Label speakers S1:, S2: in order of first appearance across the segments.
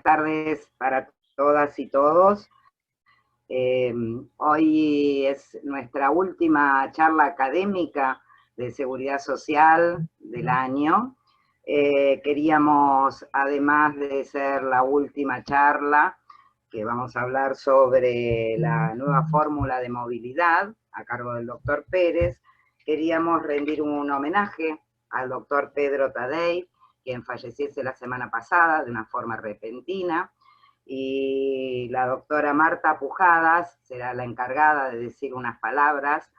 S1: tardes para todas y todos. Hoy es nuestra última charla académica de seguridad social del año. Queríamos, además de ser la última charla, que vamos a hablar sobre la nueva fórmula de movilidad a cargo del doctor Pérez, queríamos rendir un homenaje al doctor Pedro Tadei, quien falleciese la semana pasada de una forma repentina, y la doctora Marta Pujadas será la encargada de decir unas palabras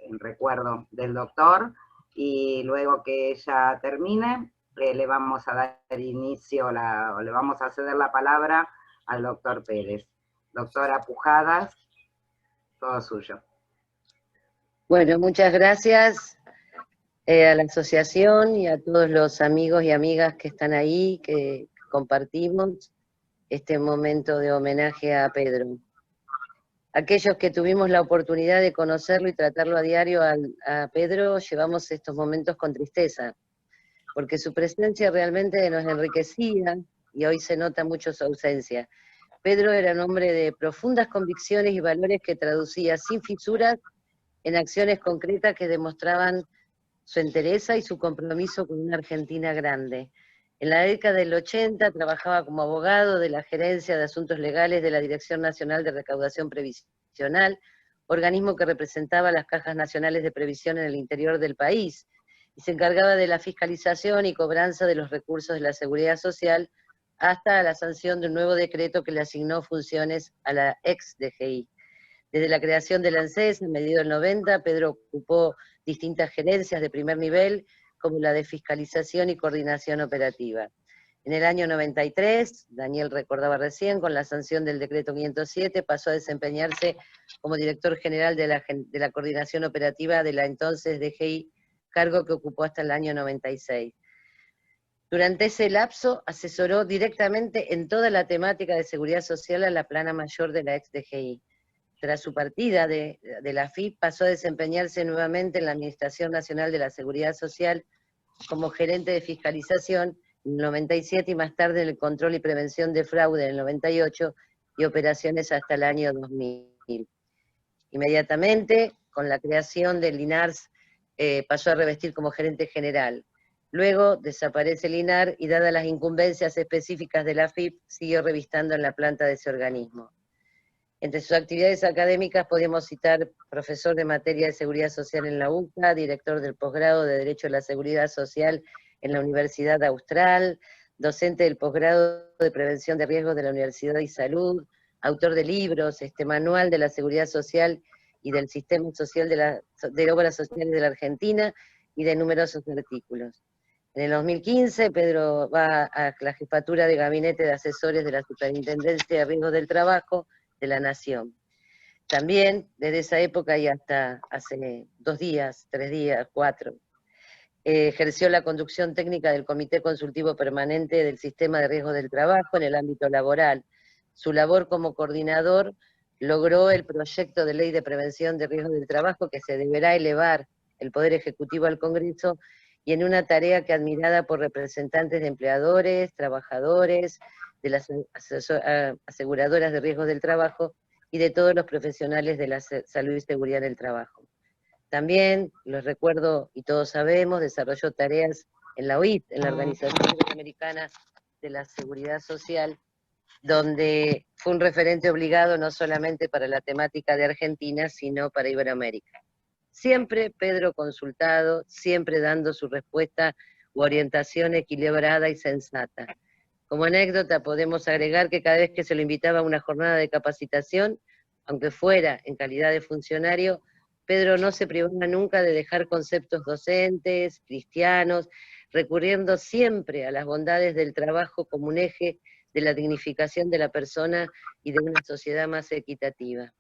S1: en recuerdo del doctor, y luego que ella termine, le vamos a dar inicio, le vamos a ceder la palabra al doctor Pérez. Doctora Pujadas, todo suyo.
S2: Bueno, muchas gracias a la asociación y a todos los amigos y amigas que están ahí, que compartimos este momento de homenaje a Pedro. Aquellos que tuvimos la oportunidad de conocerlo y tratarlo a diario a Pedro, llevamos estos momentos con tristeza, porque su presencia realmente nos enriquecía y hoy se nota mucho su ausencia. Pedro era un hombre de profundas convicciones y valores que traducía sin fisuras en acciones concretas que demostraban su entereza y su compromiso con una Argentina grande. En la década del 80 trabajaba como abogado de la Gerencia de Asuntos Legales de la Dirección Nacional de Recaudación Previsional, organismo que representaba las cajas nacionales de previsión en el interior del país, y se encargaba de la fiscalización y cobranza de los recursos de la Seguridad Social, hasta la sanción de un nuevo decreto que le asignó funciones a la ex DGI. Desde la creación de la ANSES, en medio del 90, Pedro ocupó distintas gerencias de primer nivel, como la de fiscalización y coordinación operativa. En el año 93, Daniel recordaba recién, con la sanción del decreto 507, pasó a desempeñarse como director general de la coordinación operativa de la entonces DGI, cargo que ocupó hasta el año 96. Durante ese lapso asesoró directamente en toda la temática de seguridad social a la plana mayor de la ex DGI. Tras su partida de la AFIP, pasó a desempeñarse nuevamente en la Administración Nacional de la Seguridad Social como gerente de fiscalización en el 97 y más tarde en el control y prevención de fraude en el 98 y operaciones hasta el año 2000. Inmediatamente, con la creación del INARS, pasó a revestir como gerente general. Luego desaparece el INAR y, dadas las incumbencias específicas de la AFIP, siguió revistando en la planta de ese organismo. Entre sus actividades académicas podemos citar profesor de materia de seguridad social en la UCA, director del posgrado de Derecho a la Seguridad Social en la Universidad Austral, docente del posgrado de Prevención de Riesgos de la Universidad y Salud, autor de libros, Manual de la Seguridad Social y del Sistema Social de Obras Sociales de la Argentina, y de numerosos artículos. En el 2015, Pedro va a la jefatura de Gabinete de Asesores de la Superintendencia de Riesgos del Trabajo de la Nación. También, desde esa época y hasta hace 2 días, 3 días, 4, ejerció la conducción técnica del Comité Consultivo Permanente del Sistema de Riesgos del Trabajo en el ámbito laboral. Su labor como coordinador logró el proyecto de ley de prevención de riesgos del trabajo, que se deberá elevar el Poder Ejecutivo al Congreso, y en una tarea que, admirada por representantes de empleadores, trabajadores, de las aseguradoras de riesgos del trabajo y de todos los profesionales de la salud y seguridad del trabajo. También, los recuerdo y todos sabemos, desarrolló tareas en la OIT, en la Organización Interamericana de la Seguridad Social, donde fue un referente obligado no solamente para la temática de Argentina, sino para Iberoamérica. Siempre Pedro consultado, siempre dando su respuesta u orientación equilibrada y sensata. Como anécdota podemos agregar que cada vez que se lo invitaba a una jornada de capacitación, aunque fuera en calidad de funcionario, Pedro no se privaba nunca de dejar conceptos docentes, cristianos, recurriendo siempre a las bondades del trabajo como un eje de la dignificación de la persona y de una sociedad más equitativa.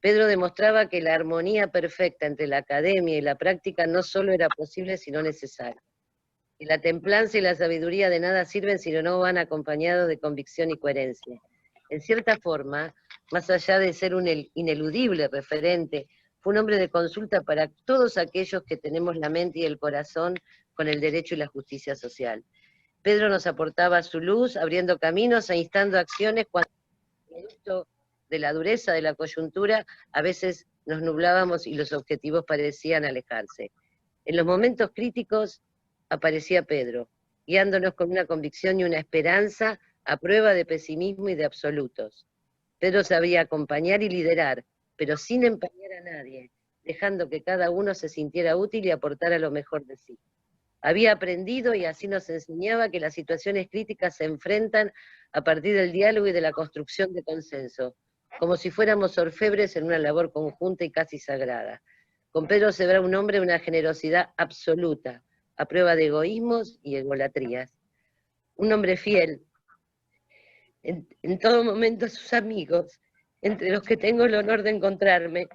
S2: Pedro demostraba que la armonía perfecta entre la academia y la práctica no solo era posible, sino necesaria. Y la templanza y la sabiduría de nada sirven si no van acompañados de convicción y coherencia. En cierta forma, más allá de ser un ineludible referente, fue un hombre de consulta para todos aquellos que tenemos la mente y el corazón con el derecho y la justicia social. Pedro nos aportaba su luz, abriendo caminos e instando acciones cuando, producto de la dureza de la coyuntura, a veces nos nublábamos y los objetivos parecían alejarse. En los momentos críticos aparecía Pedro, guiándonos con una convicción y una esperanza a prueba de pesimismo y de absolutos. Pedro sabía acompañar y liderar, pero sin empañar a nadie, dejando que cada uno se sintiera útil y aportara lo mejor de sí. Había aprendido y así nos enseñaba que las situaciones críticas se enfrentan a partir del diálogo y de la construcción de consenso, como si fuéramos orfebres en una labor conjunta y casi sagrada. Con Pedro se verá un hombre de una generosidad absoluta, a prueba de egoísmos y egolatrías. Un hombre fiel, en todo momento a sus amigos, entre los que tengo el honor de encontrarme,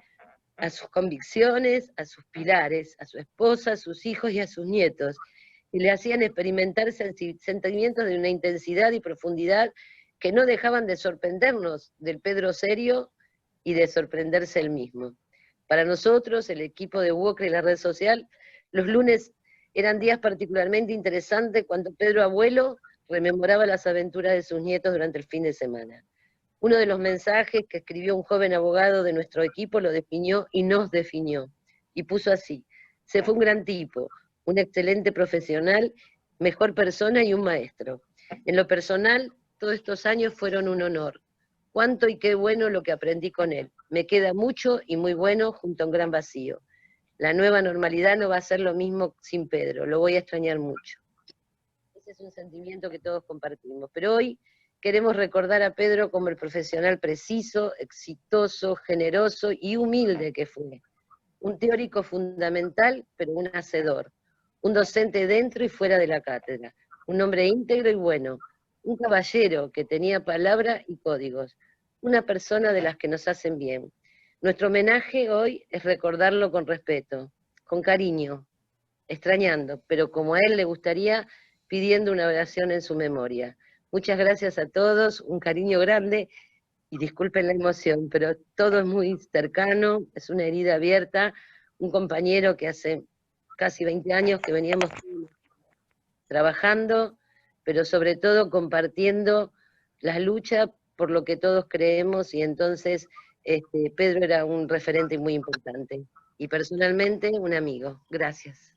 S2: a sus convicciones, a sus pilares, a su esposa, a sus hijos y a sus nietos, y le hacían experimentar sentimientos de una intensidad y profundidad que no dejaban de sorprendernos del Pedro serio y de sorprenderse él mismo. Para nosotros, el equipo de Walker y la red social, los lunes eran días particularmente interesantes cuando Pedro abuelo rememoraba las aventuras de sus nietos durante el fin de semana. Uno de los mensajes que escribió un joven abogado de nuestro equipo lo definió y nos definió. Y puso así: se fue un gran tipo, un excelente profesional, mejor persona y un maestro. En lo personal, todos estos años fueron un honor. Cuánto y qué bueno lo que aprendí con él. Me queda mucho y muy bueno junto a un gran vacío. La nueva normalidad no va a ser lo mismo sin Pedro, lo voy a extrañar mucho. Ese es un sentimiento que todos compartimos. Pero hoy queremos recordar a Pedro como el profesional preciso, exitoso, generoso y humilde que fue. Un teórico fundamental, pero un hacedor. Un docente dentro y fuera de la cátedra. Un hombre íntegro y bueno. Un caballero que tenía palabra y códigos. Una persona de las que nos hacen bien. Nuestro homenaje hoy es recordarlo con respeto, con cariño, extrañando, pero como a él le gustaría, pidiendo una oración en su memoria. Muchas gracias a todos, un cariño grande, y disculpen la emoción, pero todo es muy cercano, es una herida abierta, un compañero que hace casi 20 años que veníamos trabajando, pero sobre todo compartiendo la lucha por lo que todos creemos, y entonces Pedro era un referente muy importante, y personalmente un amigo. Gracias.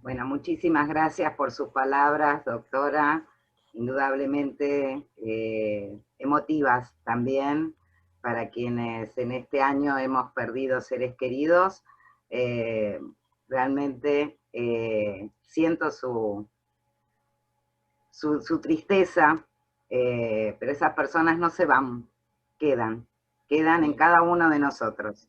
S1: Bueno, muchísimas gracias por sus palabras, doctora, indudablemente emotivas también para quienes en este año hemos perdido seres queridos. Realmente siento su tristeza, pero esas personas no se van, quedan en cada uno de nosotros.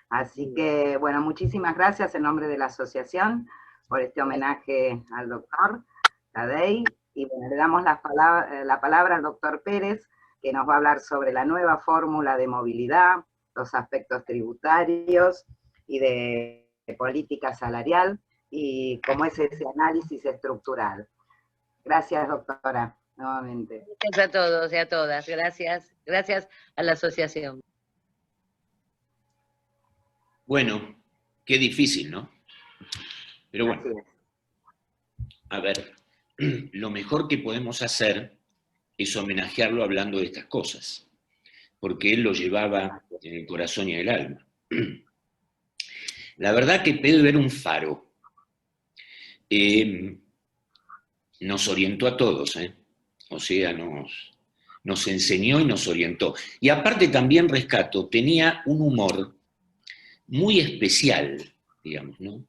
S1: Así que, bueno, muchísimas gracias en nombre de la asociación por este homenaje al doctor Tadei. Y bueno, le damos la palabra al doctor Pérez, que nos va a hablar sobre la nueva fórmula de movilidad, los aspectos tributarios y de política salarial, y cómo es ese análisis estructural. Gracias, doctora, nuevamente.
S2: Gracias a todos y a todas. Gracias a la asociación.
S3: Bueno, qué difícil, ¿no? Pero bueno, a ver, lo mejor que podemos hacer es homenajearlo hablando de estas cosas, porque él lo llevaba en el corazón y en el alma. La verdad que Pedro era un faro. Nos orientó a todos, o sea, nos enseñó y nos orientó. Y aparte también rescato, tenía un humor muy especial, digamos, ¿no?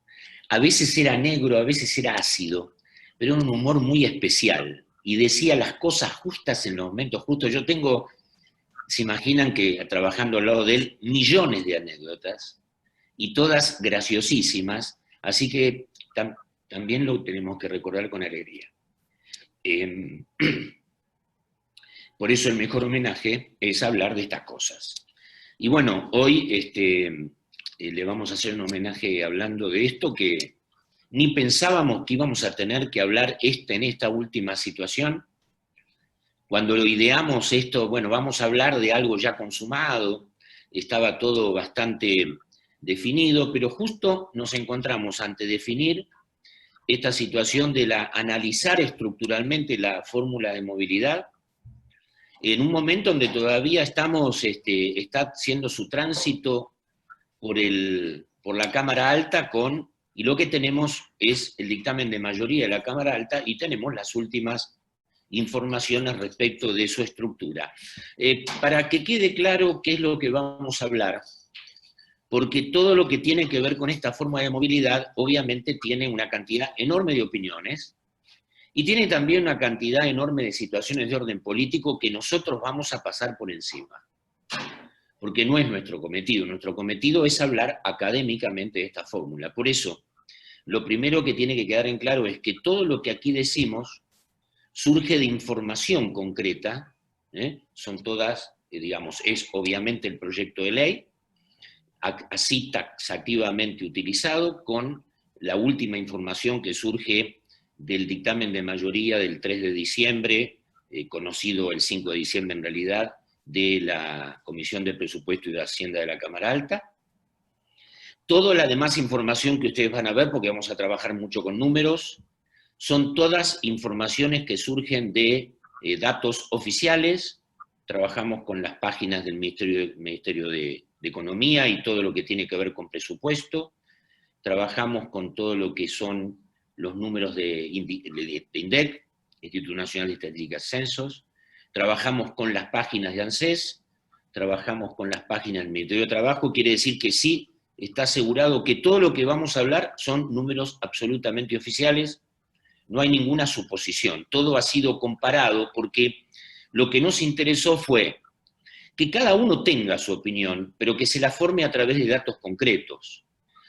S3: A veces era negro, a veces era ácido, pero era un humor muy especial, y decía las cosas justas en los momentos justos. Yo tengo, se imaginan que trabajando al lado de él, millones de anécdotas, y todas graciosísimas, así que también lo tenemos que recordar con alegría. Por eso el mejor homenaje es hablar de estas cosas. Y bueno, hoy le vamos a hacer un homenaje hablando de esto que ni pensábamos que íbamos a tener que hablar en esta última situación. Cuando lo ideamos esto, bueno, vamos a hablar de algo ya consumado, estaba todo bastante definido, pero justo nos encontramos ante definir esta situación de analizar estructuralmente la fórmula de movilidad, en un momento donde todavía está haciendo su tránsito por la Cámara Alta y lo que tenemos es el dictamen de mayoría de la Cámara Alta y tenemos las últimas informaciones respecto de su estructura. Para que quede claro qué es lo que vamos a hablar, porque todo lo que tiene que ver con esta forma de movilidad obviamente tiene una cantidad enorme de opiniones y tiene también una cantidad enorme de situaciones de orden político que nosotros vamos a pasar por encima, porque no es nuestro cometido es hablar académicamente de esta fórmula. Por eso, lo primero que tiene que quedar en claro es que todo lo que aquí decimos surge de información concreta, son todas, digamos, es obviamente el proyecto de ley, así taxativamente utilizado, con la última información que surge del dictamen de mayoría del 3 de diciembre, conocido el 5 de diciembre en realidad, de la Comisión de Presupuesto y de Hacienda de la Cámara Alta. Toda la demás información que ustedes van a ver, porque vamos a trabajar mucho con números, son todas informaciones que surgen de datos oficiales. Trabajamos con las páginas del Ministerio de Economía y todo lo que tiene que ver con presupuesto. Trabajamos con todo lo que son los números de INDEC, Instituto Nacional de Estadística y Censos. Trabajamos con las páginas de ANSES, trabajamos con las páginas del Ministerio de Trabajo. Quiere decir que sí, está asegurado que todo lo que vamos a hablar son números absolutamente oficiales, no hay ninguna suposición, todo ha sido comparado porque lo que nos interesó fue que cada uno tenga su opinión, pero que se la forme a través de datos concretos,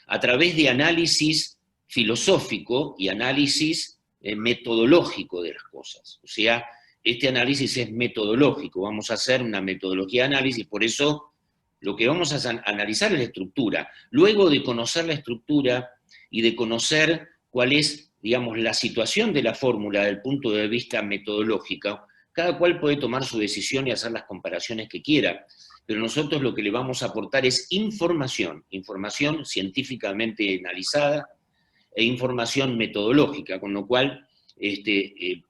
S3: a través de análisis filosófico y análisis metodológico de las cosas. O sea, este análisis es metodológico, vamos a hacer una metodología de análisis, por eso lo que vamos a analizar es la estructura. Luego de conocer la estructura y de conocer cuál es, digamos, la situación de la fórmula desde el punto de vista metodológico, cada cual puede tomar su decisión y hacer las comparaciones que quiera, pero nosotros lo que le vamos a aportar es información científicamente analizada e información metodológica, con lo cual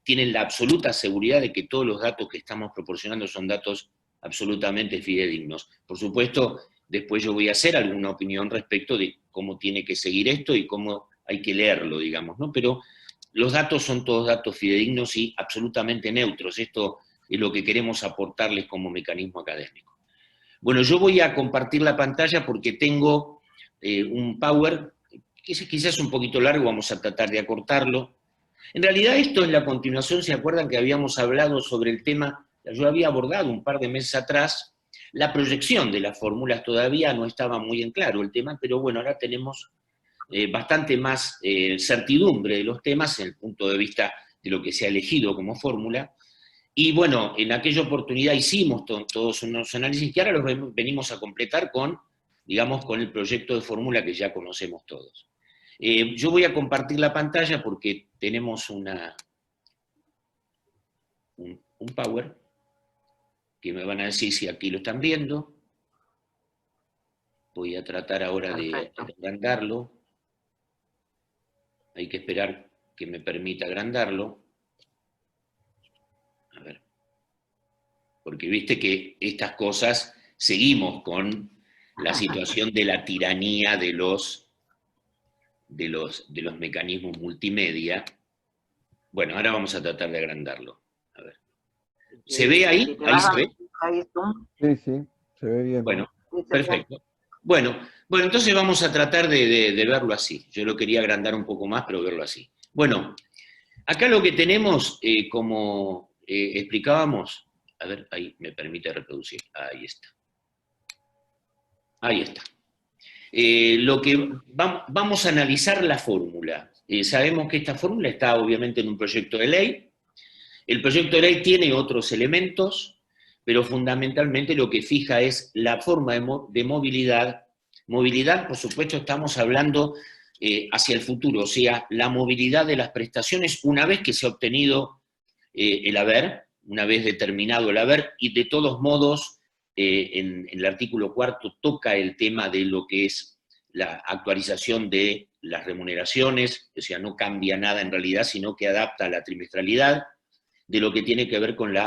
S3: tienen la absoluta seguridad de que todos los datos que estamos proporcionando son datos absolutamente fidedignos. Por supuesto, después yo voy a hacer alguna opinión respecto de cómo tiene que seguir esto y cómo hay que leerlo, digamos, ¿no? Pero los datos son todos datos fidedignos y absolutamente neutros. Esto es lo que queremos aportarles como mecanismo académico. Bueno, yo voy a compartir la pantalla porque tengo un Power, que es quizás un poquito largo, vamos a tratar de acortarlo. En realidad esto es la continuación, ¿se acuerdan que habíamos hablado sobre el tema? Yo había abordado un par de meses atrás la proyección de las fórmulas, todavía no estaba muy en claro el tema, pero bueno, ahora tenemos bastante más certidumbre de los temas en el punto de vista de lo que se ha elegido como fórmula. Y bueno, en aquella oportunidad hicimos todos unos análisis que ahora los venimos a completar con, digamos, con el proyecto de fórmula que ya conocemos todos. Yo voy a compartir la pantalla porque tenemos un Power, que me van a decir si aquí lo están viendo. Voy a tratar ahora de agrandarlo. Hay que esperar que me permita agrandarlo. A ver. Porque viste que estas cosas, seguimos con la situación de la tiranía de los mecanismos multimedia. Bueno, ahora vamos a tratar de agrandarlo. A ver. ¿Se ve ahí? ¿Ahí se ve?
S4: Sí, se ve bien.
S3: Bueno, perfecto. Bueno, entonces vamos a tratar de verlo así. Yo lo quería agrandar un poco más, pero verlo así. Bueno, acá lo que tenemos, como explicábamos, a ver, ahí me permite reproducir. Ahí está. Ahí está. Vamos a analizar la fórmula. Sabemos que esta fórmula está obviamente en un proyecto de ley. El proyecto de ley tiene otros elementos, pero fundamentalmente lo que fija es la forma de movilidad. Movilidad, por supuesto, estamos hablando hacia el futuro, o sea, la movilidad de las prestaciones una vez que se ha obtenido el haber, una vez determinado el haber, y de todos modos en el artículo 4 toca el tema de lo que es la actualización de las remuneraciones, o sea, no cambia nada en realidad, sino que adapta la trimestralidad, de lo que tiene que ver con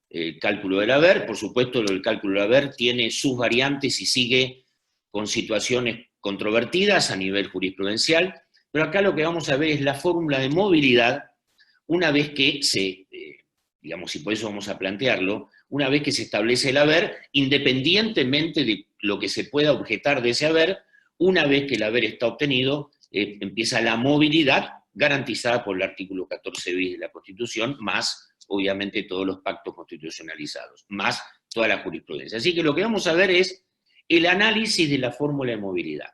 S3: el cálculo del haber. Por supuesto, el cálculo del haber tiene sus variantes y sigue con situaciones controvertidas a nivel jurisprudencial, pero acá lo que vamos a ver es la fórmula de movilidad, una vez que digamos, y por eso vamos a plantearlo, una vez que se establece el haber, independientemente de lo que se pueda objetar de ese haber, una vez que el haber está obtenido, empieza la movilidad garantizada por el artículo 14 bis de la Constitución, más, obviamente, todos los pactos constitucionalizados, más toda la jurisprudencia. Así que lo que vamos a ver es el análisis de la fórmula de movilidad.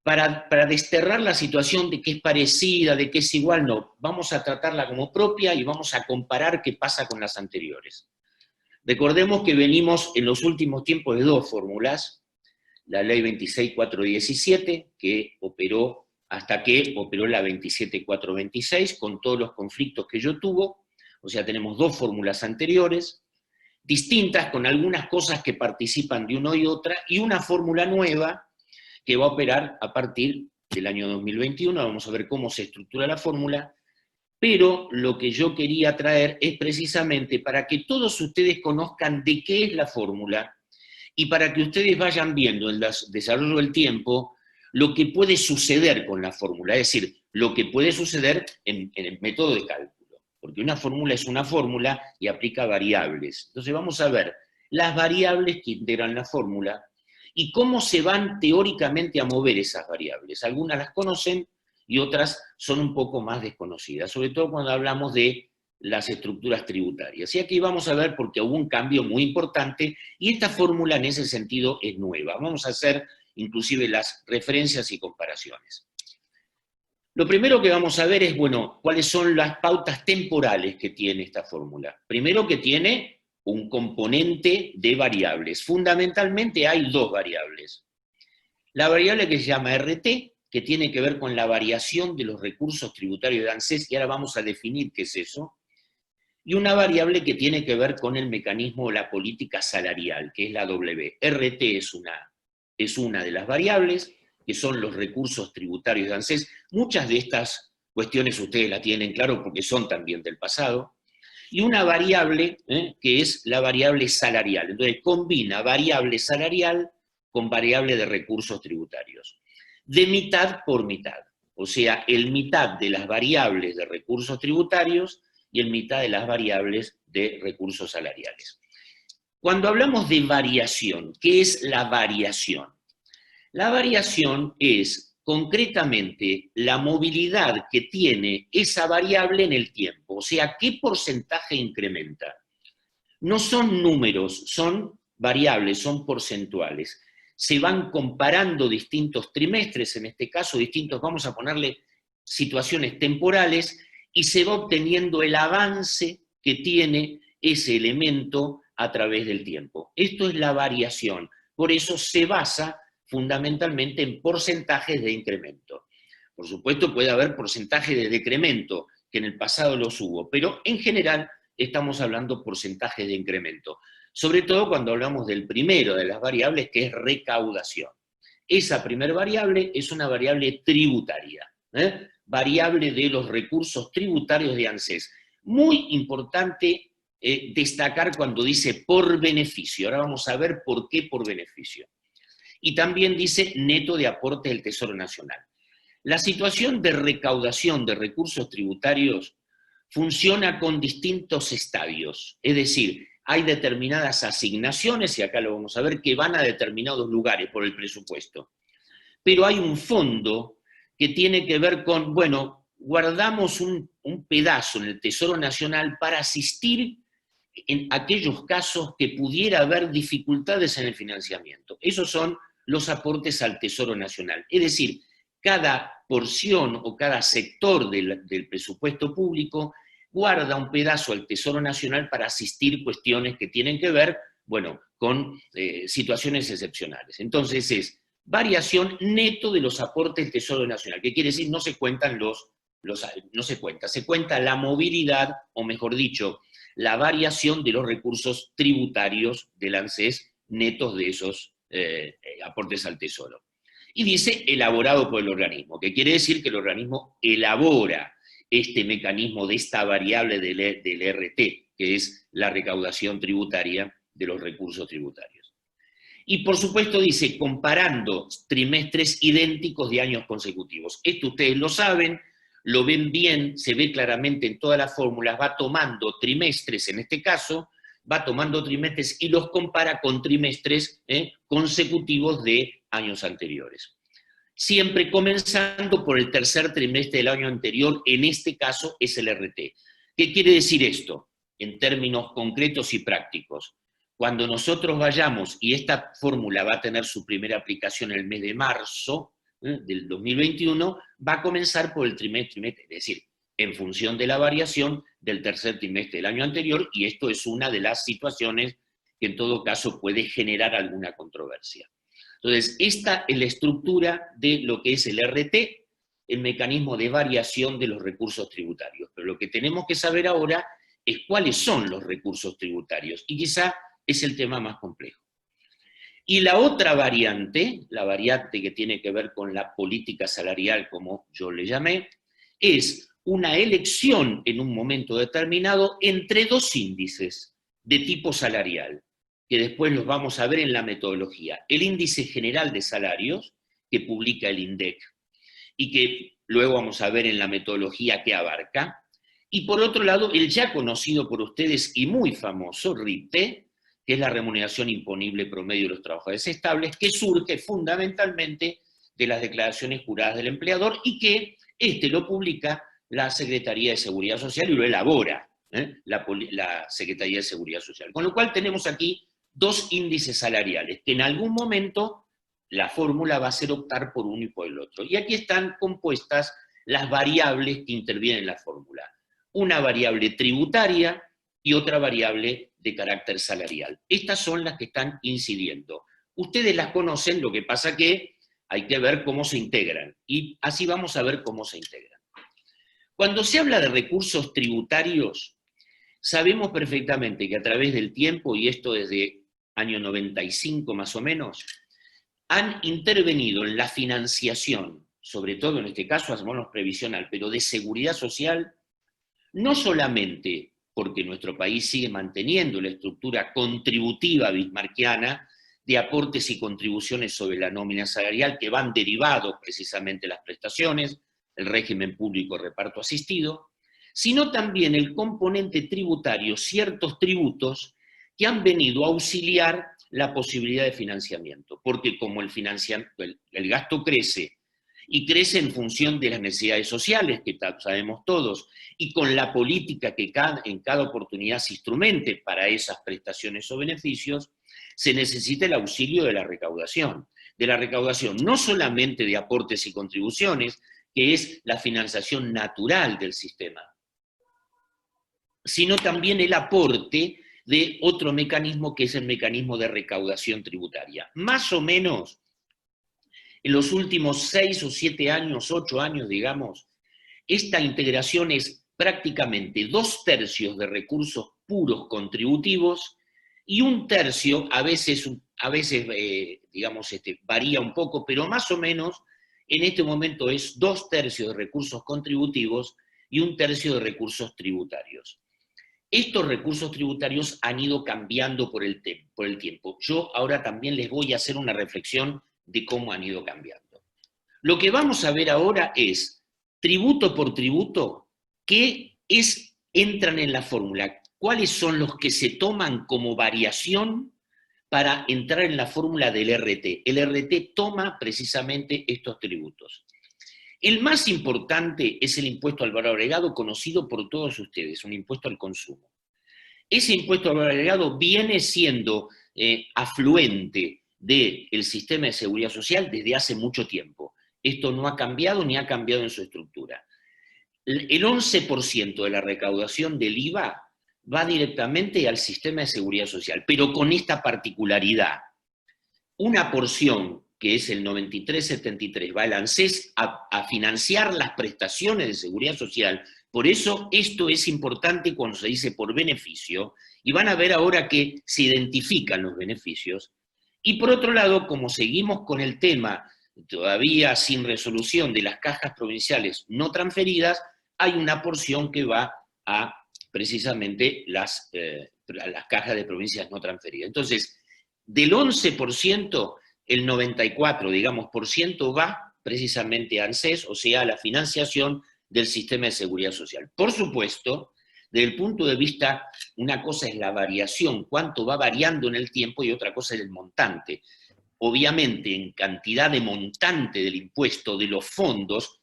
S3: Para desterrar la situación de que es parecida, de que es igual, no. Vamos a tratarla como propia y vamos a comparar qué pasa con las anteriores. Recordemos que venimos en los últimos tiempos de dos fórmulas, la ley 26.417, que operó hasta que operó la 27.426, con todos los conflictos que ello tuvo. O sea, tenemos dos fórmulas anteriores, distintas, con algunas cosas que participan de una y otra, y una fórmula nueva que va a operar a partir del año 2021. Vamos a ver cómo se estructura la fórmula, pero lo que yo quería traer es precisamente para que todos ustedes conozcan de qué es la fórmula, y para que ustedes vayan viendo en el desarrollo del tiempo lo que puede suceder con la fórmula, es decir, lo que puede suceder en el método de cálculo, porque una fórmula es una fórmula y aplica variables. Entonces vamos a ver las variables que integran la fórmula y cómo se van teóricamente a mover esas variables. Algunas las conocen y otras son un poco más desconocidas, sobre todo cuando hablamos de las estructuras tributarias. Y aquí vamos a ver porque hubo un cambio muy importante y esta fórmula en ese sentido es nueva. Vamos a hacer inclusive las referencias y comparaciones. Lo primero que vamos a ver es, bueno, cuáles son las pautas temporales que tiene esta fórmula. Primero, que tiene un componente de variables. Fundamentalmente hay dos variables. La variable que se llama RT, que tiene que ver con la variación de los recursos tributarios de ANSES, y ahora vamos a definir qué es eso, y una variable que tiene que ver con el mecanismo o la política salarial, que es la W. RT es una de las variables, que son los recursos tributarios de ANSES. Muchas de estas cuestiones ustedes la tienen claro porque son también del pasado. Y una variable, que es la variable salarial. Entonces combina variable salarial con variable de recursos tributarios. De mitad por mitad. O sea, el mitad de las variables de recursos tributarios y el mitad de las variables de recursos salariales. Cuando hablamos de variación, ¿qué es la variación? La variación es concretamente la movilidad que tiene esa variable en el tiempo, o sea, ¿qué porcentaje incrementa? No son números, son variables, son porcentuales. Se van comparando distintos trimestres, en este caso distintos, vamos a ponerle situaciones temporales, y se va obteniendo el avance que tiene ese elemento a través del tiempo. Esto es la variación, por eso se basa fundamentalmente en porcentajes de incremento. Por supuesto puede haber porcentajes de decremento, que en el pasado los hubo, pero en general estamos hablando porcentajes de incremento, sobre todo cuando hablamos del primero de las variables, que es recaudación. Esa primera variable es una variable tributaria, variable de los recursos tributarios de ANSES. Muy importante destacar cuando dice por beneficio. Ahora vamos a ver por qué por beneficio. Y también dice neto de aporte del Tesoro Nacional. La situación de recaudación de recursos tributarios funciona con distintos estadios, es decir, hay determinadas asignaciones, y acá lo vamos a ver, que van a determinados lugares por el presupuesto. Pero hay un fondo que tiene que ver con, bueno, guardamos un pedazo en el Tesoro Nacional para asistir en aquellos casos que pudiera haber dificultades en el financiamiento. Esos son los aportes al Tesoro Nacional. Es decir, cada porción o cada sector del presupuesto público guarda un pedazo al Tesoro Nacional para asistir cuestiones que tienen que ver, bueno, con situaciones excepcionales. Entonces es variación neto de los aportes del Tesoro Nacional, que quiere decir no se cuentan no se cuenta la movilidad, o mejor dicho, la variación de los recursos tributarios del ANSES netos de esos aportes al Tesoro. Y dice elaborado por el organismo, que quiere decir que el organismo elabora este mecanismo de esta variable del RT, que es la recaudación tributaria de los recursos tributarios. Y por supuesto dice, comparando trimestres idénticos de años consecutivos. Esto ustedes lo saben, lo ven bien, se ve claramente en todas las fórmulas, va tomando trimestres, en este caso, va tomando trimestres y los compara con trimestres consecutivos de años anteriores. Siempre comenzando por el tercer trimestre del año anterior, en este caso es el RT. ¿Qué quiere decir esto? En términos concretos y prácticos. Cuando nosotros vayamos, y esta fórmula va a tener su primera aplicación en el mes de marzo del 2021, va a comenzar por el trimestre, es decir, en función de la variación del tercer trimestre del año anterior, y esto es una de las situaciones que en todo caso puede generar alguna controversia. Entonces, esta es la estructura de lo que es el RT, el mecanismo de variación de los recursos tributarios. Pero lo que tenemos que saber ahora es cuáles son los recursos tributarios, y quizá es el tema más complejo. Y la otra variante, la variante que tiene que ver con la política salarial, como yo le llamé, es una elección en un momento determinado entre dos índices de tipo salarial, que después los vamos a ver en la metodología. El índice general de salarios, que publica el INDEC, y que luego vamos a ver en la metodología que abarca, y por otro lado, el ya conocido por ustedes y muy famoso, RIPTE, que es la remuneración imponible promedio de los trabajadores estables, que surge fundamentalmente de las declaraciones juradas del empleador, y que lo publica la Secretaría de Seguridad Social y lo elabora la Secretaría de Seguridad Social. Con lo cual tenemos aquí dos índices salariales, que en algún momento la fórmula va a ser optar por uno y por el otro. Y aquí están compuestas las variables que intervienen en la fórmula. Una variable tributaria y otra variable de carácter salarial. Estas son las que están incidiendo. Ustedes las conocen, lo que pasa que hay que ver cómo se integran. Y así vamos a ver cómo se integran. Cuando se habla de recursos tributarios, sabemos perfectamente que a través del tiempo, y esto desde año 95 más o menos, han intervenido en la financiación, sobre todo en este caso a modos previsional, pero de seguridad social, no solamente porque nuestro país sigue manteniendo la estructura contributiva bismarckiana de aportes y contribuciones sobre la nómina salarial que van derivados precisamente de las prestaciones, el régimen público reparto asistido, sino también el componente tributario, ciertos tributos que han venido a auxiliar la posibilidad de financiamiento, porque como el gasto crece, y crece en función de las necesidades sociales, que sabemos todos, y con la política que en cada oportunidad se instrumente para esas prestaciones o beneficios, se necesita el auxilio de la recaudación no solamente de aportes y contribuciones, que es la financiación natural del sistema, sino también el aporte de otro mecanismo que es el mecanismo de recaudación tributaria. Más o menos, en los últimos 6 o 7 años, 8 años, digamos, esta integración es prácticamente 2/3 de recursos puros contributivos y 1/3, a veces digamos, varía un poco, pero más o menos en este momento es 2/3 de recursos contributivos y 1/3 de recursos tributarios. Estos recursos tributarios han ido cambiando por el tiempo. Yo ahora también les voy a hacer una reflexión de cómo han ido cambiando. Lo que vamos a ver ahora es, tributo por tributo, qué entran en la fórmula, cuáles son los que se toman como variación para entrar en la fórmula del RT. El RT toma precisamente estos tributos. El más importante es el impuesto al valor agregado, conocido por todos ustedes, un impuesto al consumo. Ese impuesto al valor agregado viene siendo afluente del sistema de seguridad social desde hace mucho tiempo. Esto no ha cambiado ni ha cambiado en su estructura. El 11% de la recaudación del IVA va directamente al sistema de seguridad social, pero con esta particularidad. Una porción, que es el 93-73, va al ANSES a financiar las prestaciones de seguridad social Por eso esto es importante cuando se dice por beneficio, y van a ver ahora que se identifican los beneficios. Y por otro lado, como seguimos con el tema todavía sin resolución de las cajas provinciales no transferidas, hay una porción que va a precisamente las cajas de provincias no transferidas. Entonces, del 11%, el 94%, digamos, va precisamente a ANSES, o sea, a la financiación del sistema de seguridad social. Por supuesto, desde el punto de vista, una cosa es la variación, cuánto va variando en el tiempo, y otra cosa es el montante. Obviamente, en cantidad de montante del impuesto, de los fondos,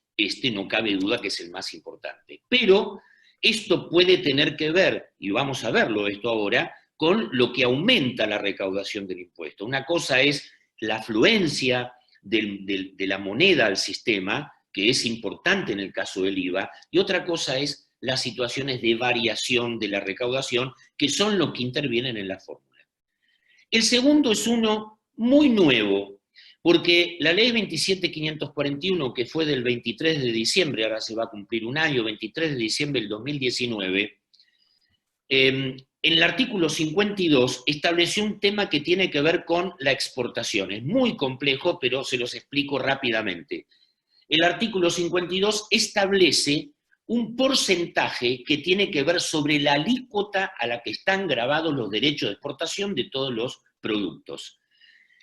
S3: no cabe duda que es el más importante. Pero esto puede tener que ver, y vamos a verlo esto ahora, con lo que aumenta la recaudación del impuesto. Una cosa es la afluencia de la moneda al sistema, que es importante en el caso del IVA, y otra cosa es las situaciones de variación de la recaudación, que son los que intervienen en la fórmula. El segundo es uno muy nuevo, porque la ley 27.541, que fue del 23 de diciembre, ahora se va a cumplir un año, 23 de diciembre del 2019, en el artículo 52 estableció un tema que tiene que ver con la exportación. Es muy complejo, pero se los explico rápidamente. El artículo 52 establece un porcentaje que tiene que ver sobre la alícuota a la que están grabados los derechos de exportación de todos los productos.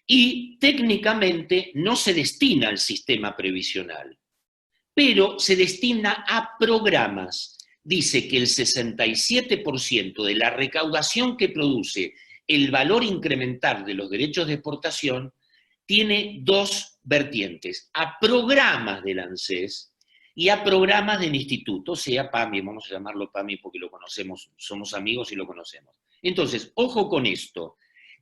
S3: Y técnicamente no se destina al sistema previsional, pero se destina a programas. Dice que el 67% de la recaudación que produce el valor incremental de los derechos de exportación tiene dos vertientes: a programas del ANSES y a programas del instituto, o sea, PAMI, vamos a llamarlo PAMI porque lo conocemos, somos amigos y lo conocemos. Entonces, ojo con esto,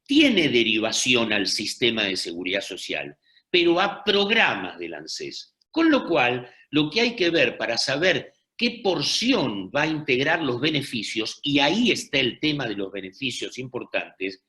S3: tiene derivación al sistema de seguridad social, pero a programas del ANSES. Con lo cual, lo que hay que ver para saber qué porción va a integrar los beneficios, y ahí está el tema de los beneficios importantes,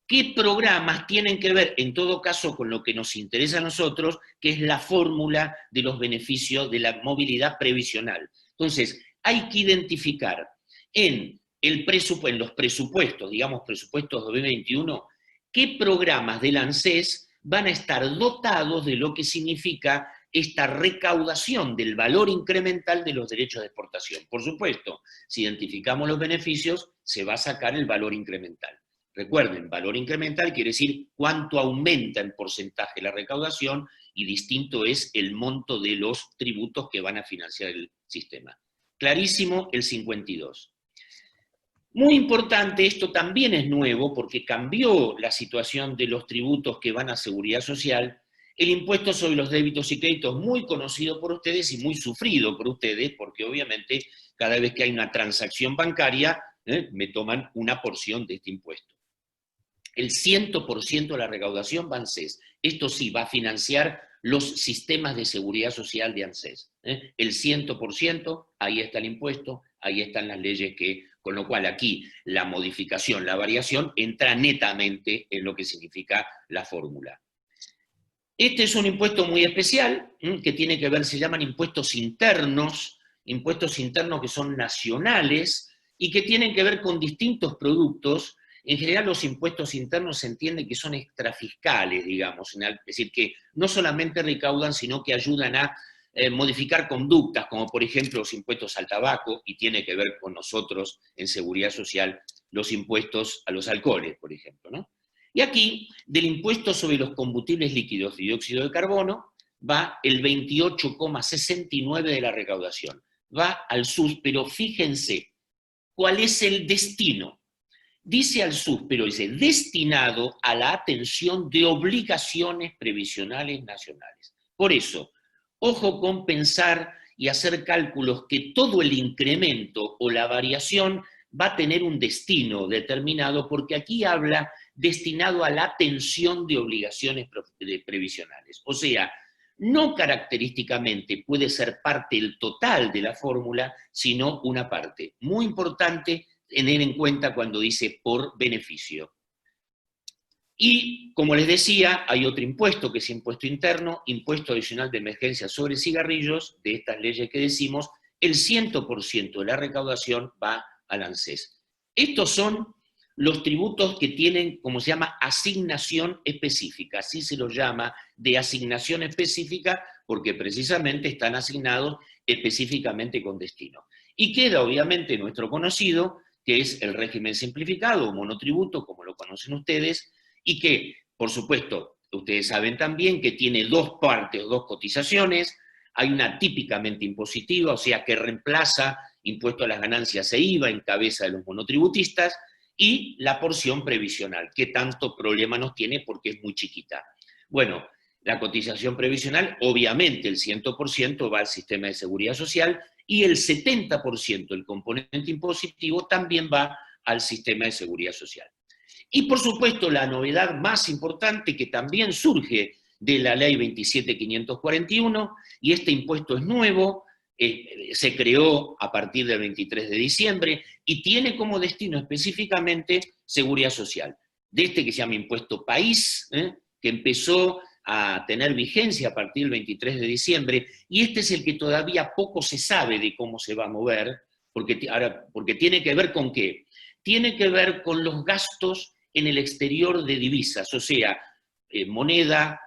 S3: qué programas tienen que ver, en todo caso, con lo que nos interesa a nosotros, que es la fórmula de los beneficios de la movilidad previsional. Entonces, hay que identificar en los presupuestos, digamos presupuestos 2021, qué programas del ANSES van a estar dotados de lo que significa esta recaudación del valor incremental de los derechos de exportación. Por supuesto, si identificamos los beneficios, se va a sacar el valor incremental. Recuerden, valor incremental quiere decir cuánto aumenta en porcentaje la recaudación, y distinto es el monto de los tributos que van a financiar el sistema. Clarísimo el 52. Muy importante, esto también es nuevo porque cambió la situación de los tributos que van a seguridad social, el impuesto sobre los débitos y créditos, muy conocido por ustedes y muy sufrido por ustedes, porque obviamente cada vez que hay una transacción bancaria, me toman una porción de este impuesto. El 100% de la recaudación va a ANSES. Esto sí, va a financiar los sistemas de seguridad social de ANSES. El 100%, ahí está el impuesto, ahí están las leyes con lo cual aquí la modificación, la variación, entra netamente en lo que significa la fórmula. Este es un impuesto muy especial, que tiene que ver, se llaman impuestos internos que son nacionales y que tienen que ver con distintos productos. En general los impuestos internos se entiende que son extrafiscales, digamos, es decir, que no solamente recaudan, sino que ayudan a modificar conductas, como por ejemplo los impuestos al tabaco, y tiene que ver con nosotros en seguridad social los impuestos a los alcoholes, por ejemplo, ¿no? Y aquí, del impuesto sobre los combustibles líquidos y dióxido de carbono, va el 28,69% de la recaudación. Va al SUS, pero fíjense, ¿cuál es el destino? Dice al SUS, pero dice destinado a la atención de obligaciones previsionales nacionales. Por eso, ojo con pensar y hacer cálculos que todo el incremento o la variación va a tener un destino determinado, porque aquí habla destinado a la atención de obligaciones previsionales. O sea, no característicamente puede ser parte del total de la fórmula, sino una parte. Muy importante tener en cuenta cuando dice por beneficio. Y, como les decía, hay otro impuesto que es impuesto interno, impuesto adicional de emergencia sobre cigarrillos, de estas leyes que decimos, el 100% de la recaudación va al ANSES. Estos son los tributos que tienen, como se llama, asignación específica, así se los llama, de asignación específica, porque precisamente están asignados específicamente con destino. Y queda obviamente nuestro conocido, que es el régimen simplificado o monotributo, como lo conocen ustedes, y que, por supuesto, ustedes saben también que tiene dos partes o dos cotizaciones. Hay una típicamente impositiva, o sea, que reemplaza impuesto a las ganancias e IVA en cabeza de los monotributistas, y la porción previsional, que tanto problema nos tiene porque es muy chiquita. Bueno, la cotización previsional, obviamente el 100% va al sistema de seguridad social, y el 70%, el componente impositivo, también va al sistema de seguridad social. Y por supuesto la novedad más importante que también surge de la ley 27.541, y este impuesto es nuevo, se creó a partir del 23 de diciembre, y tiene como destino específicamente seguridad social. De este que se llama impuesto país, que empezó a tener vigencia a partir del 23 de diciembre, y este es el que todavía poco se sabe de cómo se va a mover, porque tiene que ver con ¿qué? Tiene que ver con los gastos en el exterior de divisas, o sea, moneda,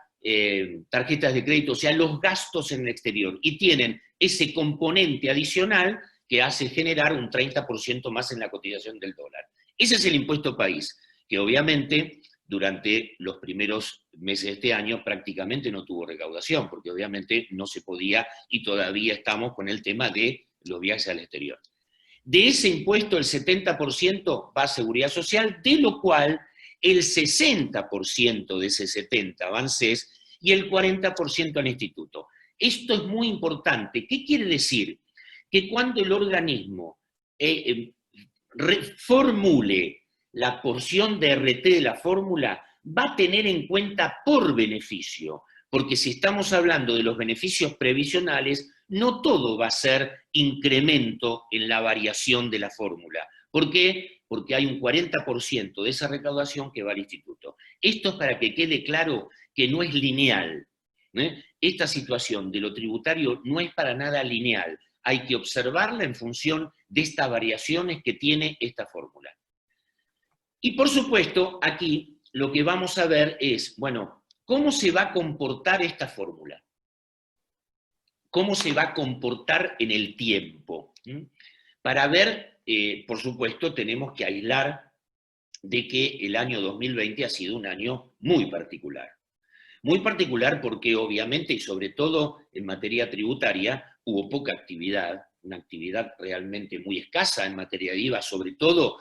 S3: tarjetas de crédito, o sea, los gastos en el exterior, y tienen ese componente adicional que hace generar un 30% más en la cotización del dólar. Ese es el impuesto país, que obviamente durante los primeros meses de este año prácticamente no tuvo recaudación, porque obviamente no se podía, y todavía estamos con el tema de los viajes al exterior. De ese impuesto el 70% va a seguridad social, de lo cual el 60% de ese 70% va a ANSES y el 40% al instituto. Esto es muy importante. ¿Qué quiere decir? Que cuando el organismo reformule la porción de RT de la fórmula, va a tener en cuenta por beneficio, porque si estamos hablando de los beneficios previsionales, no todo va a ser incremento en la variación de la fórmula. ¿Por qué? Porque hay un 40% de esa recaudación que va al instituto. Esto es para que quede claro que no es lineal. Esta situación de lo tributario no es para nada lineal. Hay que observarla en función de estas variaciones que tiene esta fórmula. Y por supuesto, aquí lo que vamos a ver es, bueno, ¿cómo se va a comportar esta fórmula? ¿Cómo se va a comportar en el tiempo? Para ver, por supuesto, tenemos que aislar de que el año 2020 ha sido un año muy particular. Muy particular porque obviamente, y sobre todo en materia tributaria, hubo poca actividad, una actividad realmente muy escasa en materia de IVA, sobre todo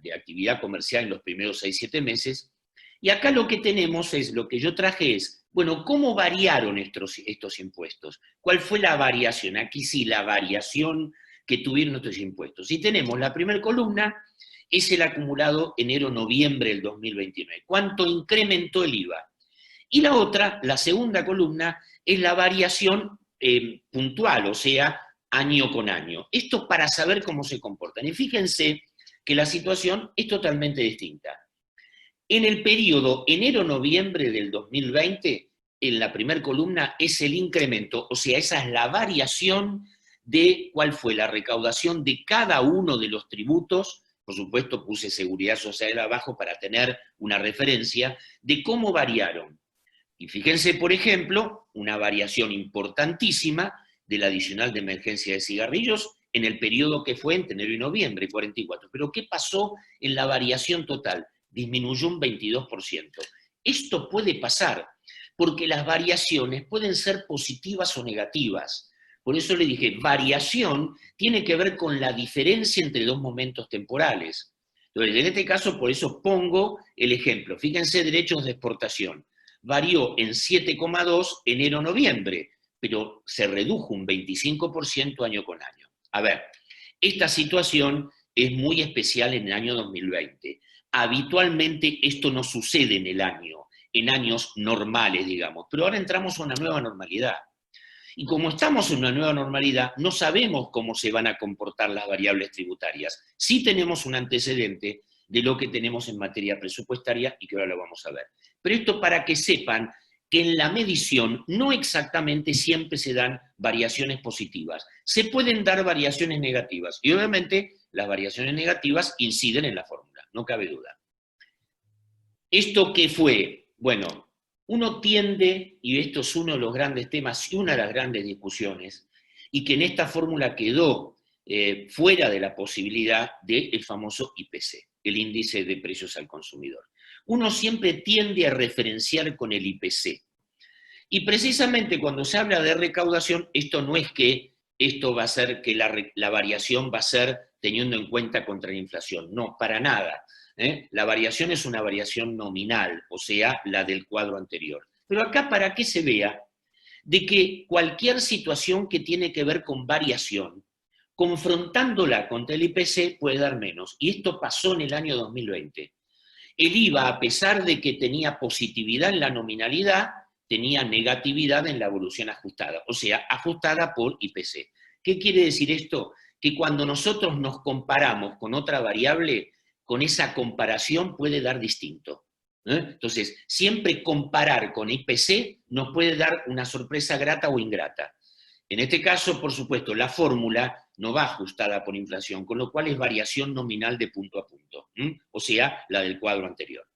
S3: de actividad comercial en los primeros 6-7 meses, y acá lo que tenemos es, lo que yo traje es, bueno, ¿cómo variaron estos impuestos? ¿Cuál fue la variación? Aquí sí, la variación que tuvieron estos impuestos. Y tenemos la primera columna, es el acumulado enero-noviembre del 2029. ¿Cuánto incrementó el IVA? Y la otra, la segunda columna, es la variación puntual, o sea, año con año. Esto para saber cómo se comportan. Y fíjense que la situación es totalmente distinta. En el periodo enero-noviembre del 2020, en la primera columna es el incremento, o sea, esa es la variación de cuál fue la recaudación de cada uno de los tributos. Por supuesto puse seguridad social abajo para tener una referencia de cómo variaron. Y fíjense, por ejemplo, una variación importantísima del adicional de emergencia de cigarrillos en el periodo que fue entre enero y noviembre, 44. Pero ¿qué pasó en la variación total? Disminuyó un 22%. Esto puede pasar, porque las variaciones pueden ser positivas o negativas. Por eso le dije, variación tiene que ver con la diferencia entre dos momentos temporales. Entonces, en este caso, por eso pongo el ejemplo. Fíjense, derechos de exportación. Varió en 7,2 enero-noviembre, pero se redujo un 25% año con año. A ver, esta situación es muy especial en el año 2020. Habitualmente esto no sucede en años normales, digamos, pero ahora entramos a una nueva normalidad. Y como estamos en una nueva normalidad, no sabemos cómo se van a comportar las variables tributarias. Sí tenemos un antecedente de lo que tenemos en materia presupuestaria y que ahora lo vamos a ver. Pero esto para que sepan que en la medición no exactamente siempre se dan variaciones positivas. Se pueden dar variaciones negativas, y obviamente las variaciones negativas inciden en la fórmula, no cabe duda. ¿Esto qué fue? Bueno, uno tiende, y esto es uno de los grandes temas y una de las grandes discusiones, y que en esta fórmula quedó fuera de la posibilidad del famoso IPC, el índice de precios al consumidor. Uno siempre tiende a referenciar con el IPC. Y precisamente cuando se habla de recaudación, esto no es que esto va a ser que la variación va a ser teniendo en cuenta contra la inflación. No, para nada. La variación es una variación nominal, o sea, la del cuadro anterior. Pero acá para que se vea de que cualquier situación que tiene que ver con variación, confrontándola contra el IPC puede dar menos. Y esto pasó en el año 2020. El IVA, a pesar de que tenía positividad en la nominalidad, tenía negatividad en la evolución ajustada, o sea, ajustada por IPC. ¿Qué quiere decir esto? Que cuando nosotros nos comparamos con otra variable, con esa comparación puede dar distinto. Entonces, siempre comparar con IPC nos puede dar una sorpresa grata o ingrata. En este caso, por supuesto, la fórmula no va ajustada por inflación, con lo cual es variación nominal de punto a punto, o sea, la del cuadro anterior.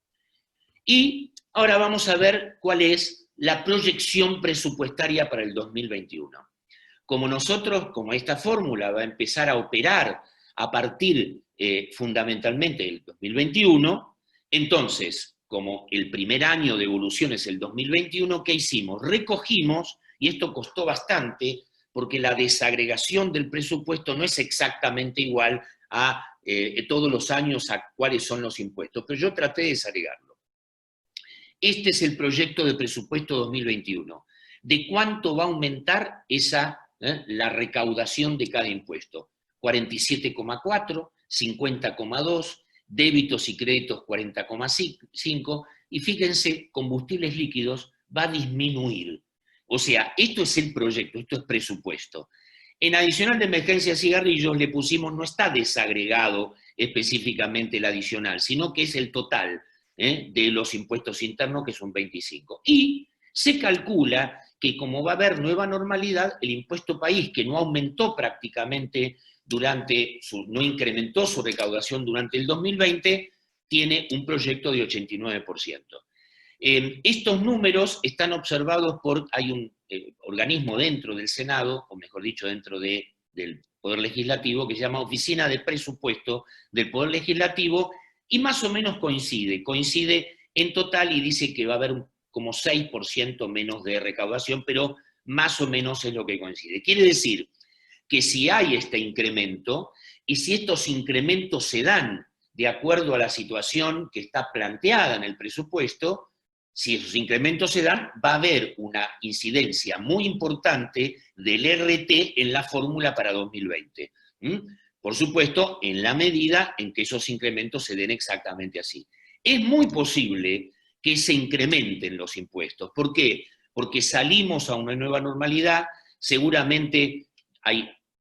S3: Y ahora vamos a ver cuál es la proyección presupuestaria para el 2021. Como esta fórmula va a empezar a operar a partir fundamentalmente del 2021, entonces, como el primer año de evolución es el 2021, ¿qué hicimos? Recogimos, y esto costó bastante, porque la desagregación del presupuesto no es exactamente igual a todos los años a cuáles son los impuestos, pero yo traté de desagregarlo. Este es el proyecto de presupuesto 2021. ¿De cuánto va a aumentar la recaudación de cada impuesto? 47,4, 50,2, débitos y créditos 40,5, y fíjense, combustibles líquidos va a disminuir. O sea, esto es el proyecto, esto es presupuesto. En adicional de emergencia cigarrillos le pusimos, no está desagregado específicamente el adicional, sino que es el total de los impuestos internos, que son 25. Y se calcula que como va a haber nueva normalidad, el impuesto país, que no aumentó prácticamente no incrementó su recaudación durante el 2020, tiene un proyecto de 89%. Estos números están observados hay un organismo dentro del Senado, o mejor dicho, dentro del Poder Legislativo, que se llama Oficina de Presupuesto del Poder Legislativo, y más o menos coincide en total, y dice que va a haber como 6% menos de recaudación, pero más o menos es lo que coincide. Quiere decir que si hay este incremento, y si estos incrementos se dan de acuerdo a la situación que está planteada en el presupuesto, si esos incrementos se dan, va a haber una incidencia muy importante del RT en la fórmula para 2020. Por supuesto, en la medida en que esos incrementos se den exactamente así. Es muy posible que se incrementen los impuestos. ¿Por qué? Porque salimos a una nueva normalidad, seguramente